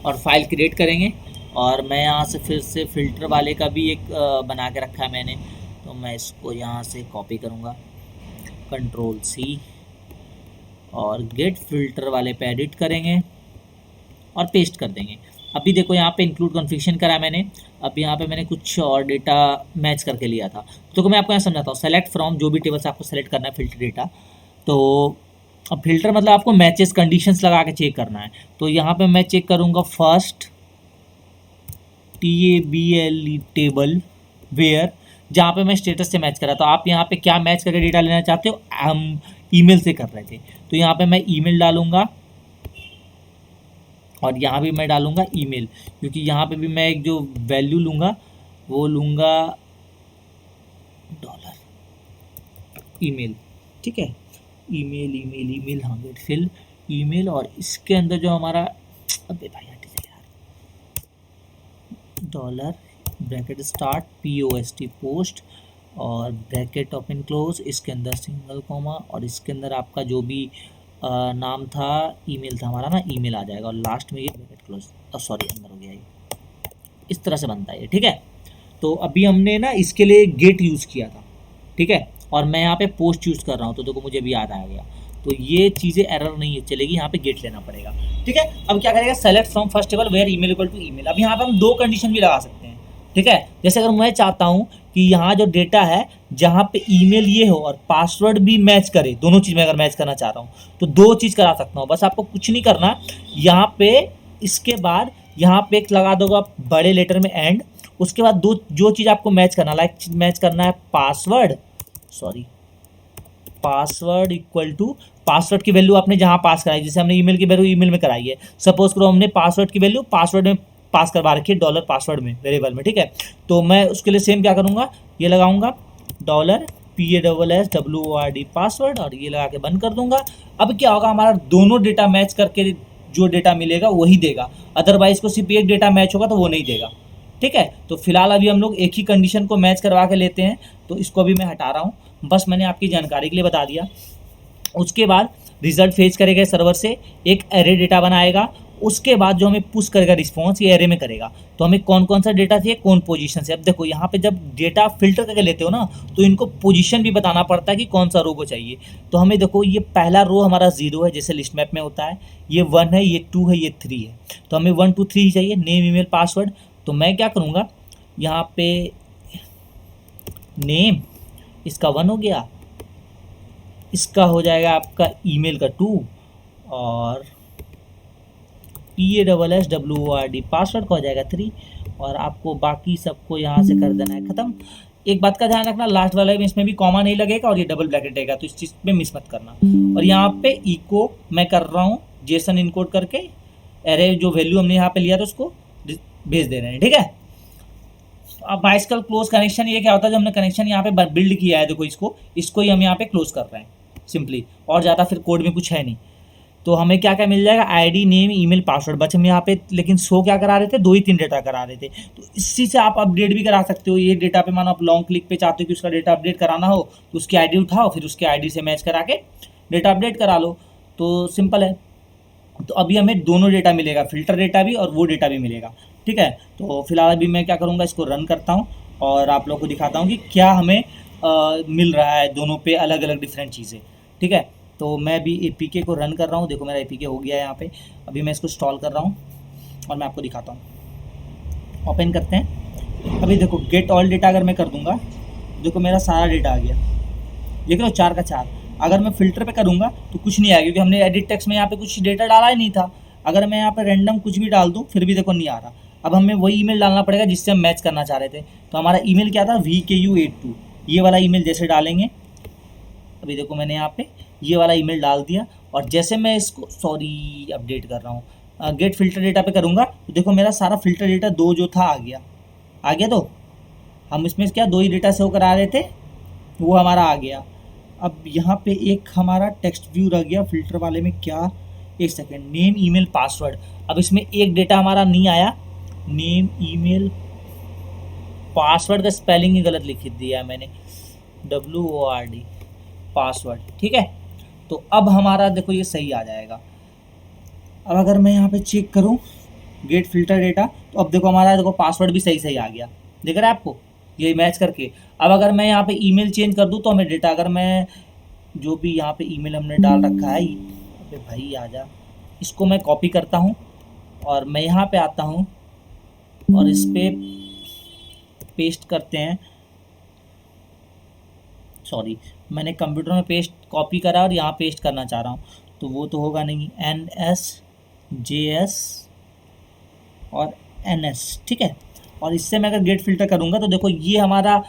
और फाइल क्रिएट करेंगे। और मैं यहाँ से फिर से फ़िल्टर वाले का भी एक बना के रखा है मैंने, तो मैं इसको यहाँ से कॉपी करूँगा, Ctrl+C, और गेट फिल्टर वाले पे एडिट करेंगे और पेस्ट कर देंगे। अभी देखो यहाँ पे इंक्लूड कॉन्फ़िगरेशन करा है मैंने, अब यहाँ पे मैंने कुछ और डेटा मैच करके लिया था, तो मैं आपको यहाँ समझाता हूँ। सेलेक्ट फ्रॉम, जो भी टेबल से आपको सेलेक्ट करना है फिल्टर डेटा, तो अब फिल्टर मतलब आपको मैचेस कंडीशंस लगा के चेक करना है। तो यहाँ पे मैं चेक करूँगा फर्स्ट TABLE टेबल वेयर, जहाँ पे मैं स्टेटस से मैच करा। तो आप यहाँ पे क्या मैच करके डेटा लेना चाहते हो, हम ईमेल से कर रहे थे, तो यहाँ पे मैं ईमेल डालूँगा, और यहाँ भी मैं डालूँगा ईमेल, क्योंकि यहाँ पे भी मैं एक जो वैल्यू लूँगा वो लूँगा $ईमेल, ठीक है, ईमेल हाँ, गेट फिल ईमेल, और इसके अंदर जो हमारा, अबे भाई हट जा यार, $ब्रैकेट स्टार्ट POST पोस्ट, और ब्रैकेट ओपन क्लोज, इसके अंदर सिंगल कॉमा, और इसके अंदर आपका जो भी नाम था, ईमेल था हमारा ना, ईमेल आ जाएगा, और लास्ट में ये ब्रैकेट क्लोज, सॉरी अंदर हो गया ये, इस तरह से बनता है ये, ठीक है। तो अभी हमने ना इसके लिए गेट यूज़ किया था, ठीक है, और मैं यहाँ पे पोस्ट यूज़ कर रहा हूँ, तो देखो मुझे भी याद आ गया। तो ये चीज़ें एरर नहीं चलेगी, यहाँ पे गेट लेना पड़ेगा, ठीक है। अब क्या करेगा, select from first table where email equal to email. अब यहाँ पे हम 2 कंडीशन भी लगा सकते हैं, ठीक है। जैसे अगर मैं चाहता हूँ कि यहाँ जो डेटा है, जहाँ पे ईमेल ये हो और पासवर्ड भी मैच करे, दोनों चीज़ में अगर मैच करना चाह रहा हूँ, तो 2 चीज़ करा सकता हूँ। बस आपको कुछ नहीं करना, यहाँ पे इसके बाद यहाँ पे एक लगा दोगे आप बड़े लेटर में एंड, उसके बाद जो चीज़ आपको मैच करना, लाइक मैच करना है पासवर्ड इक्वल टू, पासवर्ड की वैल्यू आपने जहाँ पास कराई, जैसे हमने ईमेल की वैल्यू ईमेल में कराई है, सपोज करो हमने पासवर्ड की वैल्यू पासवर्ड में पास करवा रखी है, $पासवर्ड में वेरिएबल में, ठीक है। तो मैं उसके लिए सेम क्या करूँगा, ये लगाऊंगा $PASSWORD पासवर्ड, और ये लगा के बंद कर दूंगा। अब क्या होगा, हमारा दोनों डेटा मैच करके जो डेटा मिलेगा वही देगा, अदरवाइज को सिर्फ एक डेटा मैच होगा तो वो नहीं देगा, ठीक है। तो फिलहाल अभी हम लोग एक ही कंडीशन को मैच करवा के लेते हैं, तो इसको अभी मैं हटा रहा हूँ, बस मैंने आपकी जानकारी के लिए बता दिया। उसके बाद रिजल्ट फेच करेगा सर्वर से, एक एरे डेटा बनाएगा, उसके बाद जो हमें पुश करेगा रिस्पॉन्स, ये एरे में करेगा। तो हमें कौन कौन सा डेटा चाहिए, कौन पोजीशन से। अब देखो यहाँ पे जब डेटा फिल्टर करके लेते हो ना, तो इनको पोजीशन भी बताना पड़ता है कि कौन सा रो को चाहिए। तो हमें देखो ये पहला रो हमारा 0 है, जैसे लिस्ट मैप में होता है, ये 1 है, ये 2 है, ये 3 है, तो हमें 1 2 3 ही चाहिए, नेम ईमेल पासवर्ड। तो मैं क्या करूँगा, यहाँ पे नेम इसका 1 हो गया, इसका हो जाएगा आपका ईमेल का 2, और PASSWORD पासवर्ड का हो जाएगा 3, और आपको बाकी सबको यहाँ से कर देना है ख़त्म। एक बात का ध्यान रखना, लास्ट वाले में इसमें भी कॉमा नहीं लगेगा और ये डबल ब्रैकेट रहेगा, तो इस चीज़ पे मिस मत करना। और यहाँ पे इको मैं कर रहा हूँ जेसन इनकोड करके, एरे जो वैल्यू हमने यहाँ पे लिया था उसको भेज दे रहे हैं, ठीक है। अब बाइसिकल क्लोज कनेक्शन ये क्या होता है, जो हमने कनेक्शन यहाँ पे बिल्ड किया है, देखो इसको ही हम यहाँ पे क्लोज कर रहे हैं सिंपली, और ज़्यादा फिर कोड में कुछ है नहीं। तो हमें क्या क्या मिल जाएगा, आईडी, नेम, ईमेल, पासवर्ड। बस हम यहाँ पे लेकिन शो क्या करा रहे थे, 2 ही 3 डेटा करा रहे थे। तो इसी से आप अपडेट भी करा सकते हो। ये डेटा पे मानो आप लॉन्ग क्लिक पे चाहते हो कि उसका डेटा अपडेट कराना हो, तो उसकी आईडी उठाओ, फिर उसके आईडी से मैच करा के डेटा अपडेट करा लो, तो सिंपल है। तो अभी हमें दोनों डेटा मिलेगा, फिल्टर डेटा भी और वो डेटा भी मिलेगा, ठीक है। तो फिलहाल अभी मैं क्या करूँगा, इसको रन करता हूँ और आप लोगों को दिखाता हूँ कि क्या हमें मिल रहा है दोनों पे अलग अलग डिफरेंट चीज़ें, ठीक है। तो मैं भी APK को रन कर रहा हूँ, देखो मेरा APK हो गया है यहाँ पे। अभी मैं इसको इंस्टॉल कर रहा हूँ और मैं आपको दिखाता हूँ। ओपन करते हैं। अभी देखो गेट ऑल डेटा अगर मैं कर दूँगा, देखो मेरा सारा डेटा आ गया, देख लो 4 का 4। अगर मैं फिल्टर पे करूँगा तो कुछ नहीं आएगा, क्योंकि हमने एडिट टेक्स्ट में यहाँ पे कुछ डेटा डाला ही नहीं था। अगर मैं यहाँ पे रैंडम कुछ भी डाल दूँ फिर भी देखो नहीं आ रहा। अब हमें वही ईमेल डालना पड़ेगा जिससे हम मैच करना चाह रहे थे। तो हमारा ईमेल क्या था, VKU82, ये वाला ईमेल जैसे डालेंगे, अभी देखो मैंने यहाँ पे ये वाला ईमेल डाल दिया, और जैसे मैं इसको अपडेट कर रहा हूँ, गेट फिल्टर डेटा पे करूँगा तो देखो मेरा सारा फिल्टर डेटा 2 जो था आ गया। तो हम इसमें क्या 2 ही डेटा सेव करा रहे थे, वो हमारा आ गया। अब यहाँ पे एक हमारा टेक्स्ट व्यू रह गया फिल्टर वाले में, क्या, एक सेकेंड, नेम, ईमेल, पासवर्ड। अब इसमें एक डेटा हमारा नहीं आया, नेम, ईमेल, पासवर्ड का स्पेलिंग ही गलत लिख दिया है मैंने, WORD पासवर्ड, ठीक है। तो अब हमारा देखो ये सही आ जाएगा। अब अगर मैं यहाँ पे चेक करूँ गेट फिल्टर डेटा, तो अब देखो हमारा देखो पासवर्ड भी सही आ गया, दिख रहा है आपको ये मैच करके। अब अगर मैं यहाँ पे ईमेल चेंज कर दूँ तो हमें डेटा, अगर मैं जो भी यहाँ पे ईमेल हमने डाल रखा है, अबे भाई आजा, इसको मैं कॉपी करता हूँ और मैं यहाँ पे आता हूँ और इस पर पेस्ट करते हैं। सॉरी, मैंने कंप्यूटर में कॉपी करा और यहाँ पेस्ट करना चाह रहा हूँ, तो वो तो होगा नहीं, NSJS और NS, ठीक है। और इससे मैं अगर गेट फिल्टर करूँगा तो देखो ये हमारा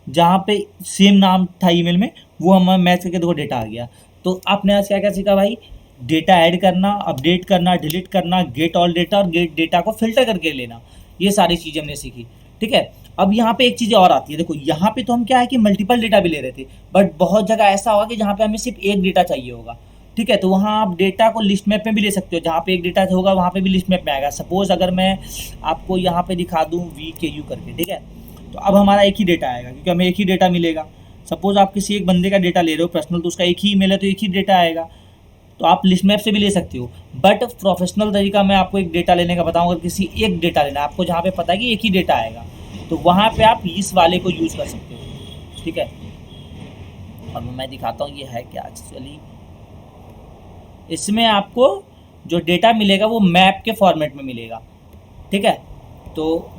जहाँ पे सेम नाम था ईमेल में, वो हमारा मैच करके देखो डेटा आ गया। तो आपने आज क्या क्या सीखा भाई, डेटा ऐड करना, अपडेट करना, डिलीट करना, गेट ऑल डेटा और गेट डेटा को फिल्टर करके लेना, ये सारी चीज़ें हमने सीखी, ठीक है। अब यहाँ पे एक चीज़ और आती है, देखो यहाँ पे तो हम क्या है कि मल्टीपल डेटा भी ले रहे थे, बट बहुत जगह ऐसा होगा कि जहाँ पे हमें सिर्फ एक डेटा चाहिए होगा, ठीक है। तो वहाँ आप डेटा को लिस्ट मैप में भी ले सकते हो, जहाँ पे एक डेटा होगा वहाँ पे भी लिस्ट मैप में आएगा। सपोज अगर मैं आपको यहाँ पे दिखा दूँ VKU करके, ठीक है, तो अब हमारा एक ही डेटा आएगा, क्योंकि हमें एक ही डेटा मिलेगा। सपोज आप किसी एक बंदे का डेटा ले रहे हो पर्सनल, तो उसका एक ही ईमेल है तो एक ही डेटा आएगा। तो आप लिस्ट मैप से भी ले सकते हो, बट प्रोफेशनल तरीका मैं आपको एक डेटा लेने का बताऊँ। अगर किसी एक डेटा लेना है आपको, जहाँ पे पता है कि एक ही डेटा आएगा, तो वहाँ पे आप इस वाले को यूज़ कर सकते हो, ठीक है। और मैं दिखाता हूँ ये है क्या एक्चुअली। इसमें आपको जो डेटा मिलेगा वो मैप के फॉर्मेट में मिलेगा, ठीक है। तो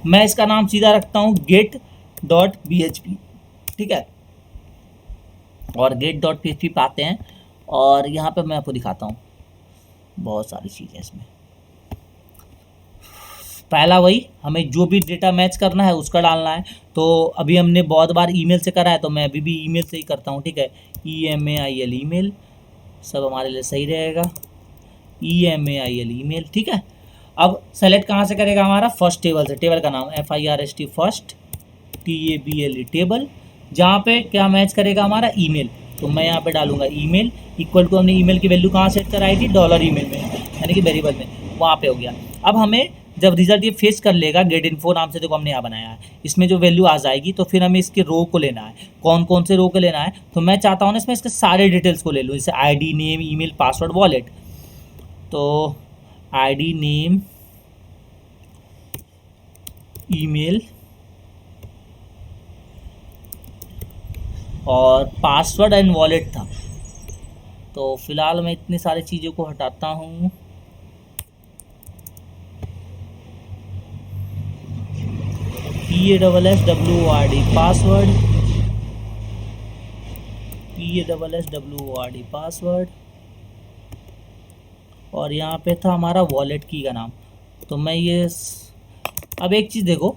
मैं इसका नाम सीधा रखता हूँ get.php, ठीक है। और get.php पे आते हैं और यहाँ पे मैं आपको दिखाता हूँ बहुत सारी चीज़ें इसमें। पहला वही, हमें जो भी डेटा मैच करना है उसका डालना है। तो अभी हमने बहुत बार ईमेल से करा है, तो मैं अभी भी ईमेल से ही करता हूँ, ठीक है। EMAIL ईमेल सब हमारे लिए सही रहेगा, EMAIL ईमेल, ठीक है। अब सेलेक्ट कहाँ से करेगा, हमारा फर्स्ट टेबल से, टेबल का नाम FIRST फर्स्ट TABLE टेबल, जहाँ पे क्या मैच करेगा हमारा ईमेल। तो मैं यहाँ पे डालूंगा ईमेल इक्वल टू, हमने ईमेल की वैल्यू कहाँ सेट कराई थी, $email में, यानी कि वेरिएबल में, वहाँ पे हो गया। अब हमें जब रिजल्ट ये फेस कर लेगा, गेट इन्फो नाम से देखो हमने यहाँ बनाया है, इसमें जो वैल्यू आ जाएगी तो फिर हमें इसके रो को लेना है। कौन कौन से रो को लेना है, तो मैं चाहता हूँ ना इसमें इसके सारे डिटेल्स को ले लूँ, जैसे ID, name, email, password, wallet. तो ID, नेम, ईमेल और पासवर्ड एंड वॉलेट था। तो फिलहाल मैं इतनी सारी चीज़ों को हटाता हूँ। PASSWORD पासवर्ड, PASSWORD पासवर्ड, और यहाँ पे था हमारा वॉलेट की का नाम। तो मैं ये अब एक चीज़ देखो,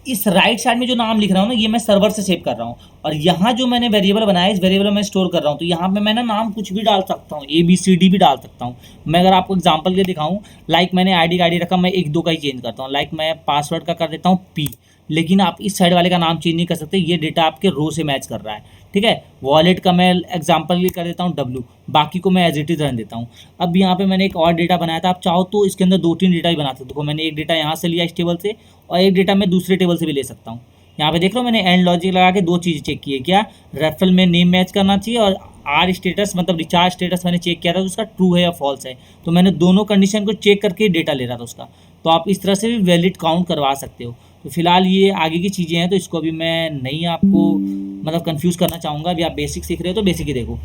इस राइट साइड में जो नाम लिख रहा हूँ ना, ये मैं सर्वर से सेव कर रहा हूँ, और यहाँ जो मैंने वेरिएबल बनाया इस वेरिएबल में स्टोर कर रहा हूँ। तो यहाँ पे मैं ना नाम कुछ भी डाल सकता हूँ, ABCD भी डाल सकता हूँ। मैं अगर आपको एग्जांपल के दिखाऊँ, लाइक मैंने आईडी का आईडी रखा, मैं 1 2 का ही चेंज करता हूँ। लाइक मैं पासवर्ड का कर देता हूँ P, लेकिन आप इस साइड वाले का नाम चेंज नहीं कर सकते, ये डेटा आपके रो से मैच कर रहा है, ठीक है। वॉलेट का मैं एग्जांपल के कर देता हूँ W, बाकी को मैं एज इट इज रहने देता हूँ। अब यहाँ पे मैंने एक और डेटा बनाया था, आप चाहो तो इसके अंदर 2 3 डेटा भी बना सकते हो। देखो मैंने एक डेटा यहाँ से लिया इस टेबल से, और एक डेटा मैं दूसरे टेबल से भी ले सकता हूँ। यहाँ पे देख रहे हो मैंने एंड लॉजिक लगा के 2 चीज़ें चेक की है, क्या रेफरल में नेम मैच करना चाहिए, और आर स्टेटस मतलब रिचार्ज स्टेटस मैंने चेक किया था उसका ट्रू है या फॉल्स है। तो मैंने दोनों कंडीशन को चेक करके डेटा ले रहा था उसका। तो आप इस तरह से भी वैलिड काउंट करवा सकते हो। तो फिलहाल ये आगे की चीज़ें हैं, तो इसको अभी मैं नहीं आपको मतलब कंफ्यूज करना चाहूँगा। अभी आप बेसिक सीख रहे हो तो बेसिक ही देखो।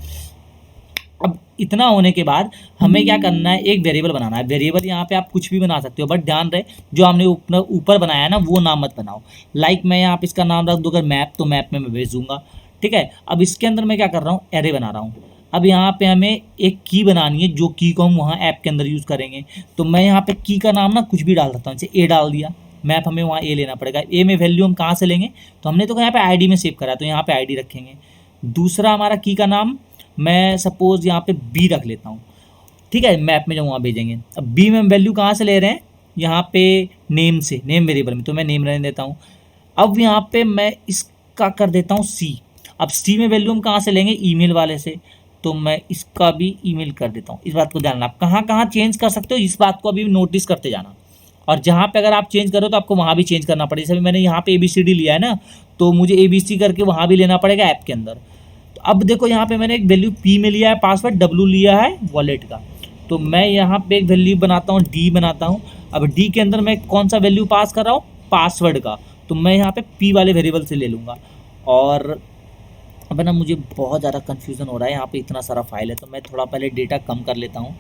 अब इतना होने के बाद हमें क्या करना है, एक वेरिएबल बनाना है। वेरिएबल यहाँ पे आप कुछ भी बना सकते हो, बट ध्यान रहे जो हमने ऊपर बनाया है ना वो नाम मत बनाओ। लाइक मैं यहाँ पे इसका नाम रख दूँ अगर मैप, तो मैप में मैं भेज दूँगा, ठीक है। अब इसके अंदर मैं क्या कर रहा हूँ, एरे बना रहा हूँ। अब यहाँ पे हमें एक की बनानी है, जो की को हम वहाँ ऐप के अंदर यूज़ करेंगे। तो मैं यहाँ पे की का नाम ना कुछ भी डाल सकता हूँ, जैसे ए डाल दिया, मैप हमें वहाँ ए लेना पड़ेगा। ए में वैल्यू हम कहाँ से लेंगे, तो हमने तो यहाँ पे आईडी में सेव करा है, तो यहाँ पे आईडी रखेंगे। दूसरा हमारा की का नाम मैं सपोज यहाँ पे बी रख लेता हूँ, ठीक है। मैप में जो वहाँ भेजेंगे, अब बी में हम वैल्यू कहाँ से ले रहे हैं, यहाँ पे नेम से, नेम वेरिएबल में, तो मैं नेम रहने देता हूँ। अब यहाँ पे मैं इसका कर देता हूँ सी। अब सी में वैल्यू हम कहाँ से लेंगे, ईमेल वाले से, तो मैं इसका भी ईमेल कर देता हूँ। इस बात को जानना, आप कहाँ कहाँ चेंज कर सकते हो इस बात को अभी नोटिस करते जाना। और जहाँ पे अगर आप चेंज करो तो आपको वहाँ भी चेंज करना पड़ेगा। जैसे मैंने यहाँ पे ABCD लिया है ना, तो मुझे ABC करके वहाँ भी लेना पड़ेगा ऐप के अंदर। तो अब देखो यहाँ पे मैंने एक वैल्यू P में लिया है पासवर्ड, W लिया है वॉलेट का। तो मैं यहाँ पे एक वैल्यू बनाता हूँ, D बनाता हूँ। अब D के अंदर मैं कौन सा वैल्यू पास कर रहा हूँ, पासवर्ड का। तो मैं यहाँ पे P वाले वेरिएबल से ले लूँगा। और अब ना मुझे बहुत ज़्यादा कन्फ्यूज़न हो रहा है, यहाँ पे इतना सारा फाइल है, तो मैं थोड़ा पहले डेटा कम कर लेता हूँ।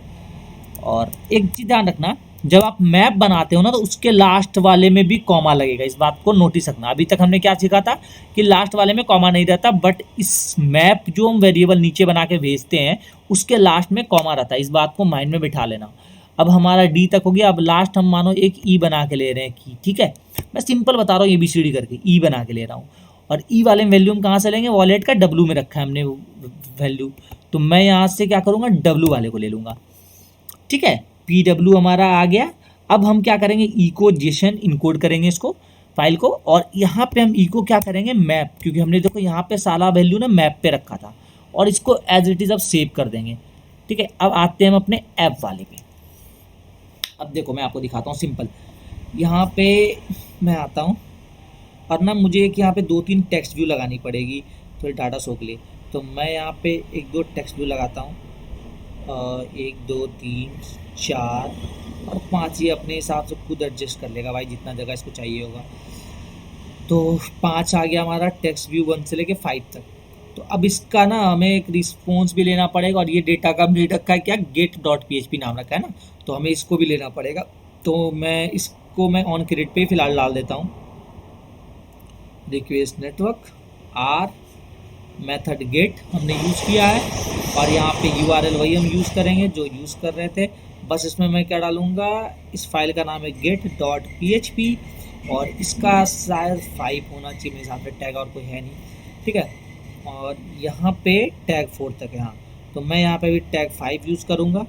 और एक चीज़ ध्यान रखना, जब आप मैप बनाते हो ना, तो उसके लास्ट वाले में भी कॉमा लगेगा, इस बात को नोटिस रखना। अभी तक हमने क्या सीखा था कि लास्ट वाले में कॉमा नहीं रहता, बट इस मैप जो हम वेरिएबल नीचे बना के भेजते हैं उसके लास्ट में कॉमा रहता है, इस बात को माइंड में बिठा लेना। अब हमारा डी तक हो गया। अब लास्ट हम मानो एक ई बना के ले रहे हैं की, ठीक है। मैं सिंपल बता रहा हूँ, ABCD करके ई बना के ले रहा हूँ। और ई वाले वैल्यू हम कहाँ से लेंगे, वॉलेट का W में रखा है हमने वैल्यू, तो मैं यहाँ से क्या करूँगा, W वाले को ले लूँगा, ठीक है। PW हमारा आ गया। अब हम क्या करेंगे, ई को जेसन इनकोड करेंगे इसको फाइल को, और यहाँ पे हम ई को क्या करेंगे, मैप, क्योंकि हमने देखो यहाँ पे सारा वैल्यू ना मैप पे रखा था, और इसको एज इट इज़ अब सेव कर देंगे, ठीक है। अब आते हैं हम अपने ऐप वाले पे। अब देखो मैं आपको दिखाता हूँ सिंपल, यहाँ पे मैं आता हूँ, और ना मुझे एक यहाँ पे 2 3 टेक्स्ट व्यू लगानी पड़ेगी थोड़ी डाटा शो के लिए। तो मैं यहाँ पे 1 2 टेक्स्ट व्यू लगाता हूँ, 1 2 3 4 और 5, ये अपने हिसाब से खुद एडजस्ट कर लेगा भाई, जितना जगह इसको चाहिए होगा। तो 5 आ गया हमारा टेक्स्ट व्यू 1 से लेके 5 तक। तो अब इसका ना हमें एक रिस्पॉन्स भी लेना पड़ेगा, और ये डेटा का हमने रखा है क्या, get.php नाम रखा है ना, तो हमें इसको भी लेना पड़ेगा। तो मैं इसको मैं ऑन क्रेडिट पे फिलहाल डाल देता हूँ, रिक्वेस्ट नेटवर्क आर मेथड गेट हमने यूज़ किया है, और यहाँ पे URL वही हम यूज़ करेंगे जो यूज़ कर रहे थे। बस इसमें मैं क्या डालूँगा, इस फाइल का नाम है get.php, और इसका शायद 5 होना चाहिए मेरे हिसाब से, टैग और कोई है नहीं, ठीक है। और यहाँ पे टैग 4 तक है, हाँ, तो मैं यहाँ पे भी टैग 5 यूज़ करूँगा।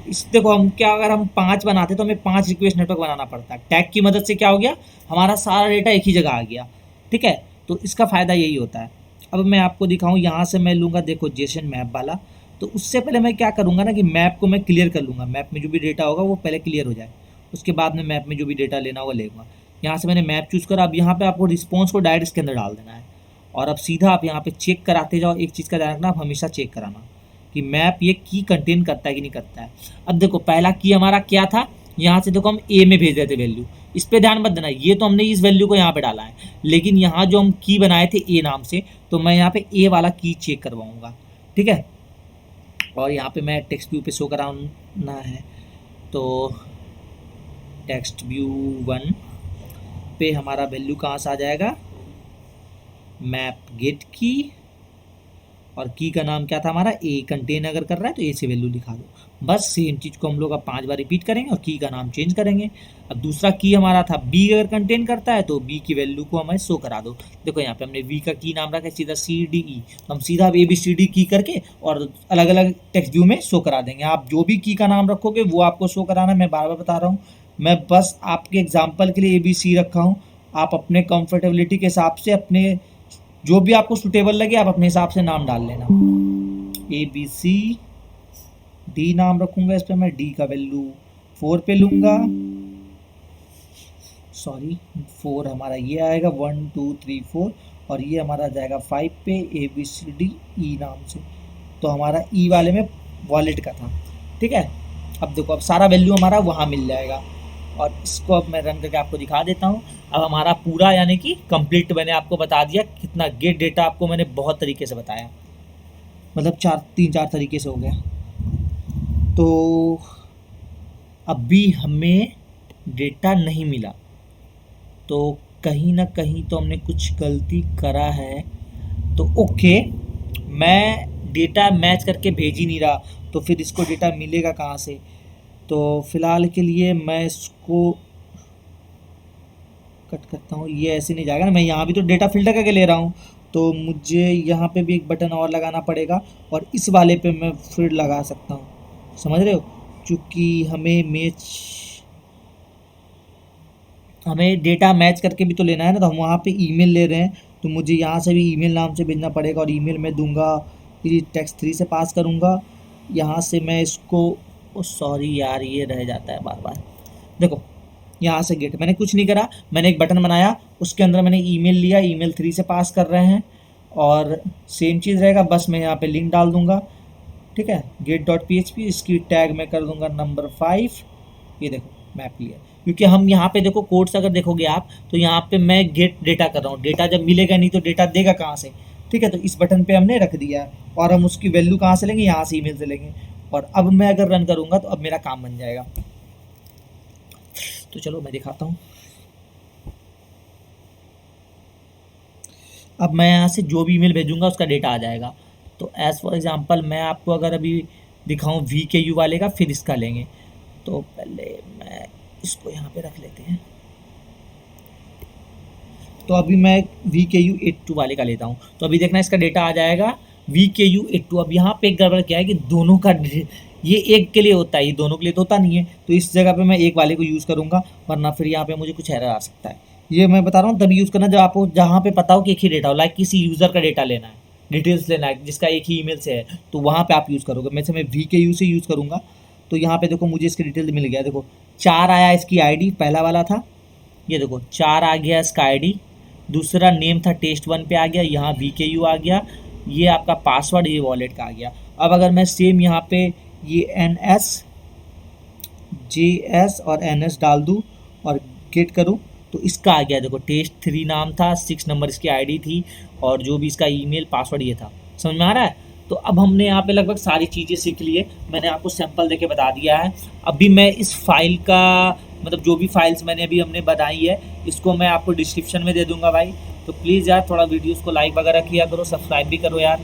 इस देखो हम क्या, अगर हम 5 बनाते तो हमें 5 रिक्वेस्ट नेटवर्क बनाना पड़ता है। टैग की मदद से क्या हो गया, हमारा सारा डेटा एक ही जगह आ गया, ठीक है। तो इसका फ़ायदा यही होता है। अब मैं आपको दिखाऊं, यहाँ से मैं लूँगा देखो जेसन मैप वाला। तो उससे पहले मैं क्या करूँगा ना कि मैप को मैं क्लियर कर लूँगा, मैप में जो भी डेटा होगा वो पहले क्लियर हो जाए, उसके बाद में मैप में जो भी डेटा लेना होगा लेगा। यहाँ से मैंने मैप चूज़ करा। अब यहाँ पे आपको रिस्पॉन्स को डायरेक्ट इसके अंदर डाल देना है, और अब सीधा आप यहाँ पे चेक कराते जाओ। एक चीज़ का ध्यान रखना, आप हमेशा चेक कराना कि मैप ये की कंटेन करता है कि नहीं करता है। अब देखो पहला की हमारा क्या था, यहाँ से देखो हम ए में भेज रहे थे वैल्यू, इस पर ध्यान मत देना, ये तो हमने इस वैल्यू को यहाँ पे डाला है, लेकिन यहाँ जो हम की बनाए थे ए नाम से, तो मैं यहाँ पे ए वाला की चेक करवाऊँगा, ठीक है। और यहाँ पे मैं टेक्स्ट व्यू पे शो कराना है, तो टेक्स्ट व्यू 1 पे हमारा वैल्यू कहाँ से आ जाएगा, मैप गेट की, और की का नाम क्या था हमारा, ए कंटेन अगर कर रहा है तो ए से वैल्यू लिखा दो। बस सेम चीज़ को हम लोग अब 5 बार रिपीट करेंगे और की का नाम चेंज करेंगे। अब दूसरा की हमारा था बी अगर कंटेन करता है तो बी की वैल्यू को हमें शो करा दो। देखो यहाँ पे हमने वी का की नाम रखा है सीधा CDE, तो हम सीधा ABCD की करके और अलग अलग टेक्स्ट व्यू में शो करा देंगे। आप जो भी की का नाम रखोगे वो आपको शो कराना है, मैं बार बार बता रहा हूँ। मैं बस आपके एग्जाम्पल के लिए ABC रखा हूँ, आप अपने कंफर्टेबिलिटी के हिसाब से अपने जो भी आपको सुटेबल लगे आप अपने हिसाब से नाम डाल लेना। ABCD नाम रखूंगा, इस पर मैं डी का वैल्यू 4 पे लूँगा, सॉरी 4 हमारा ये आएगा 1 2 3 4, और ये हमारा जाएगा 5 पे ABCDE नाम से। तो हमारा ई वाले में वॉलेट का था, ठीक है। अब देखो अब सारा वैल्यू हमारा वहाँ मिल जाएगा, और इसको अब मैं रन करके आपको दिखा देता हूँ। अब हमारा पूरा यानी कि कंप्लीट मैंने आपको बता दिया। कितना गेट डेटा आपको मैंने बहुत तरीके से बताया, मतलब 3-4 तरीके से हो गया। तो अब भी हमें डेटा नहीं मिला, तो कहीं ना कहीं तो हमने कुछ गलती करा है। तो ओके, मैं डेटा मैच करके भेज ही नहीं रहा, तो फिर इसको डेटा मिलेगा कहाँ से। तो फ़िलहाल के लिए मैं इसको कट करता हूँ, ये ऐसे नहीं जाएगा ना, मैं यहाँ भी तो डेटा फिल्टर करके ले रहा हूँ, तो मुझे यहाँ पे भी एक बटन और लगाना पड़ेगा, और इस वाले पे मैं फिर लगा सकता हूँ, समझ रहे हो। क्योंकि हमें डेटा मैच करके भी तो लेना है ना, तो हम वहाँ पे ईमेल ले रहे हैं, तो मुझे यहाँ से भी ईमेल नाम से भेजना पड़ेगा, और ईमेल में दूंगा फिर टेक्स्ट 3 से पास करूँगा। यहाँ से मैं इसको, सॉरी यार ये रह जाता है बार बार। देखो यहाँ से गेट मैंने कुछ नहीं करा, मैंने एक बटन बनाया, उसके अंदर मैंने ईमेल लिया, ईमेल 3 से पास कर रहे हैं, और सेम चीज़ रहेगा, बस मैं यहाँ पे लिंक डाल दूँगा, ठीक है। get.php, इसकी टैग मैं कर दूँगा नंबर 5। ये देखो मैप लिया, क्योंकि हम यहाँ पे देखो कोड्स अगर देखोगे आप, तो यहाँ पे मैं गेट डेटा कर रहा हूँ, डेटा जब मिलेगा नहीं तो डेटा देगा कहाँ से, ठीक है। तो इस बटन पे हमने रख दिया है, और हम उसकी वैल्यू कहाँ से लेंगे, यहाँ से ईमेल से लेंगे। और अब मैं अगर रन करूँगा तो अब मेरा काम बन जाएगा। तो चलो मैं दिखाता हूँ। अब मैं यहाँ से जो भी ईमेल भेजूंगा उसका डेटा आ जाएगा। तो एज़ फॉर एग्जांपल मैं आपको अगर अभी दिखाऊं VKU वाले का, फिर इसका लेंगे, तो पहले मैं इसको यहाँ पे रख लेते हैं। तो अभी मैं VKU 82 वाले का लेता हूँ, तो अभी देखना इसका डेटा आ जाएगा VKU 82। अब यहाँ पे एक गड़बड़ क्या है कि दोनों का ये एक के लिए होता है, ये दोनों के लिए तो होता नहीं है, तो इस जगह पे मैं एक वाले को यूज़ करूँगा, वरना फिर यहाँ पे मुझे कुछ एरर आ सकता है। ये मैं बता रहा हूँ तभी यूज़ करना जब आपको जहाँ पे पता हो कि एक ही डेटा हो, लाइक किसी यूज़र का डेटा लेना है, डिटेल्स लेना है जिसका एक ही ईमेल से है, तो वहाँ पे आप यूज़ करोगे। मैं VKU से यूज़ करूँगा। तो यहाँ पे देखो मुझे इसके डिटेल मिल गया, देखो 4 आया इसकी ID, पहला वाला था, ये देखो 4 आ गया इसका ID, दूसरा नेम था test1 पे आ गया, यहाँ VKU आ गया, ये आपका पासवर्ड, ये वॉलेट का आ गया। अब अगर मैं सेम यहाँ पे ये NS JS और NS डाल दूँ और गेट करूँ, तो इसका आ गया, देखो test3 नाम था, 6 नंबर इसकी ID थी, और जो भी इसका ईमेल पासवर्ड ये था। समझ में आ रहा है। तो अब हमने यहाँ पे लगभग सारी चीज़ें सीख ली है, मैंने आपको सैंपल देके बता दिया है। अभी मैं इस फाइल का मतलब जो भी फाइल्स मैंने अभी हमने बनाई है, इसको मैं आपको डिस्क्रिप्शन में दे दूंगा भाई। तो प्लीज़ यार थोड़ा वीडियोस को लाइक वगैरह किया करो, सब्सक्राइब भी करो यार,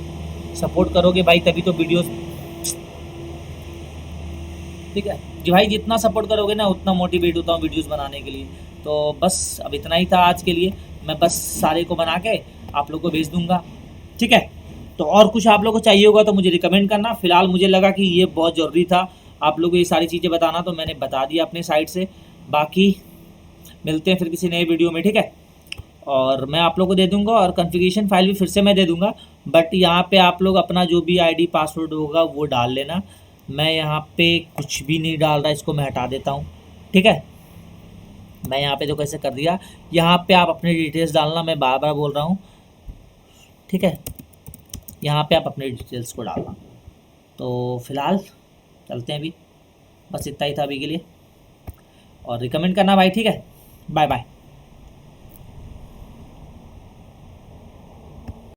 सपोर्ट करोगे भाई तभी तो वीडियोस, ठीक है जी भाई। जितना सपोर्ट करोगे ना उतना मोटिवेट होता हूँ वीडियोस बनाने के लिए। तो बस अब इतना ही था आज के लिए, मैं बस सारे को बना के आप लोग को भेज दूँगा, ठीक है। तो और कुछ आप लोग को चाहिए होगा तो मुझे रिकमेंड करना। फिलहाल मुझे लगा कि ये बहुत ज़रूरी था आप लोगों को ये सारी चीज़ें बताना, तो मैंने बता दिया अपने साइड से। बाकी मिलते हैं फिर किसी नए वीडियो में, ठीक है। और मैं आप लोग को दे दूंगा, और कॉन्फ़िगरेशन फाइल भी फिर से मैं दे दूंगा, बट यहाँ पे आप लोग अपना जो भी ID पासवर्ड होगा वो डाल लेना। मैं यहाँ पे कुछ भी नहीं डाल रहा, इसको मैं हटा देता हूँ, ठीक है। मैं यहाँ पे जो कैसे कर दिया, यहाँ पे आप अपने डिटेल्स डालना, मैं बार बार बोल रहा हूँ, ठीक है। यहाँ पे आप अपने डिटेल्स को डालना। तो फिलहाल चलते हैं, अभी बस इतना ही था अभी के लिए, और रिकमेंड करना भाई, ठीक है। Bye bye.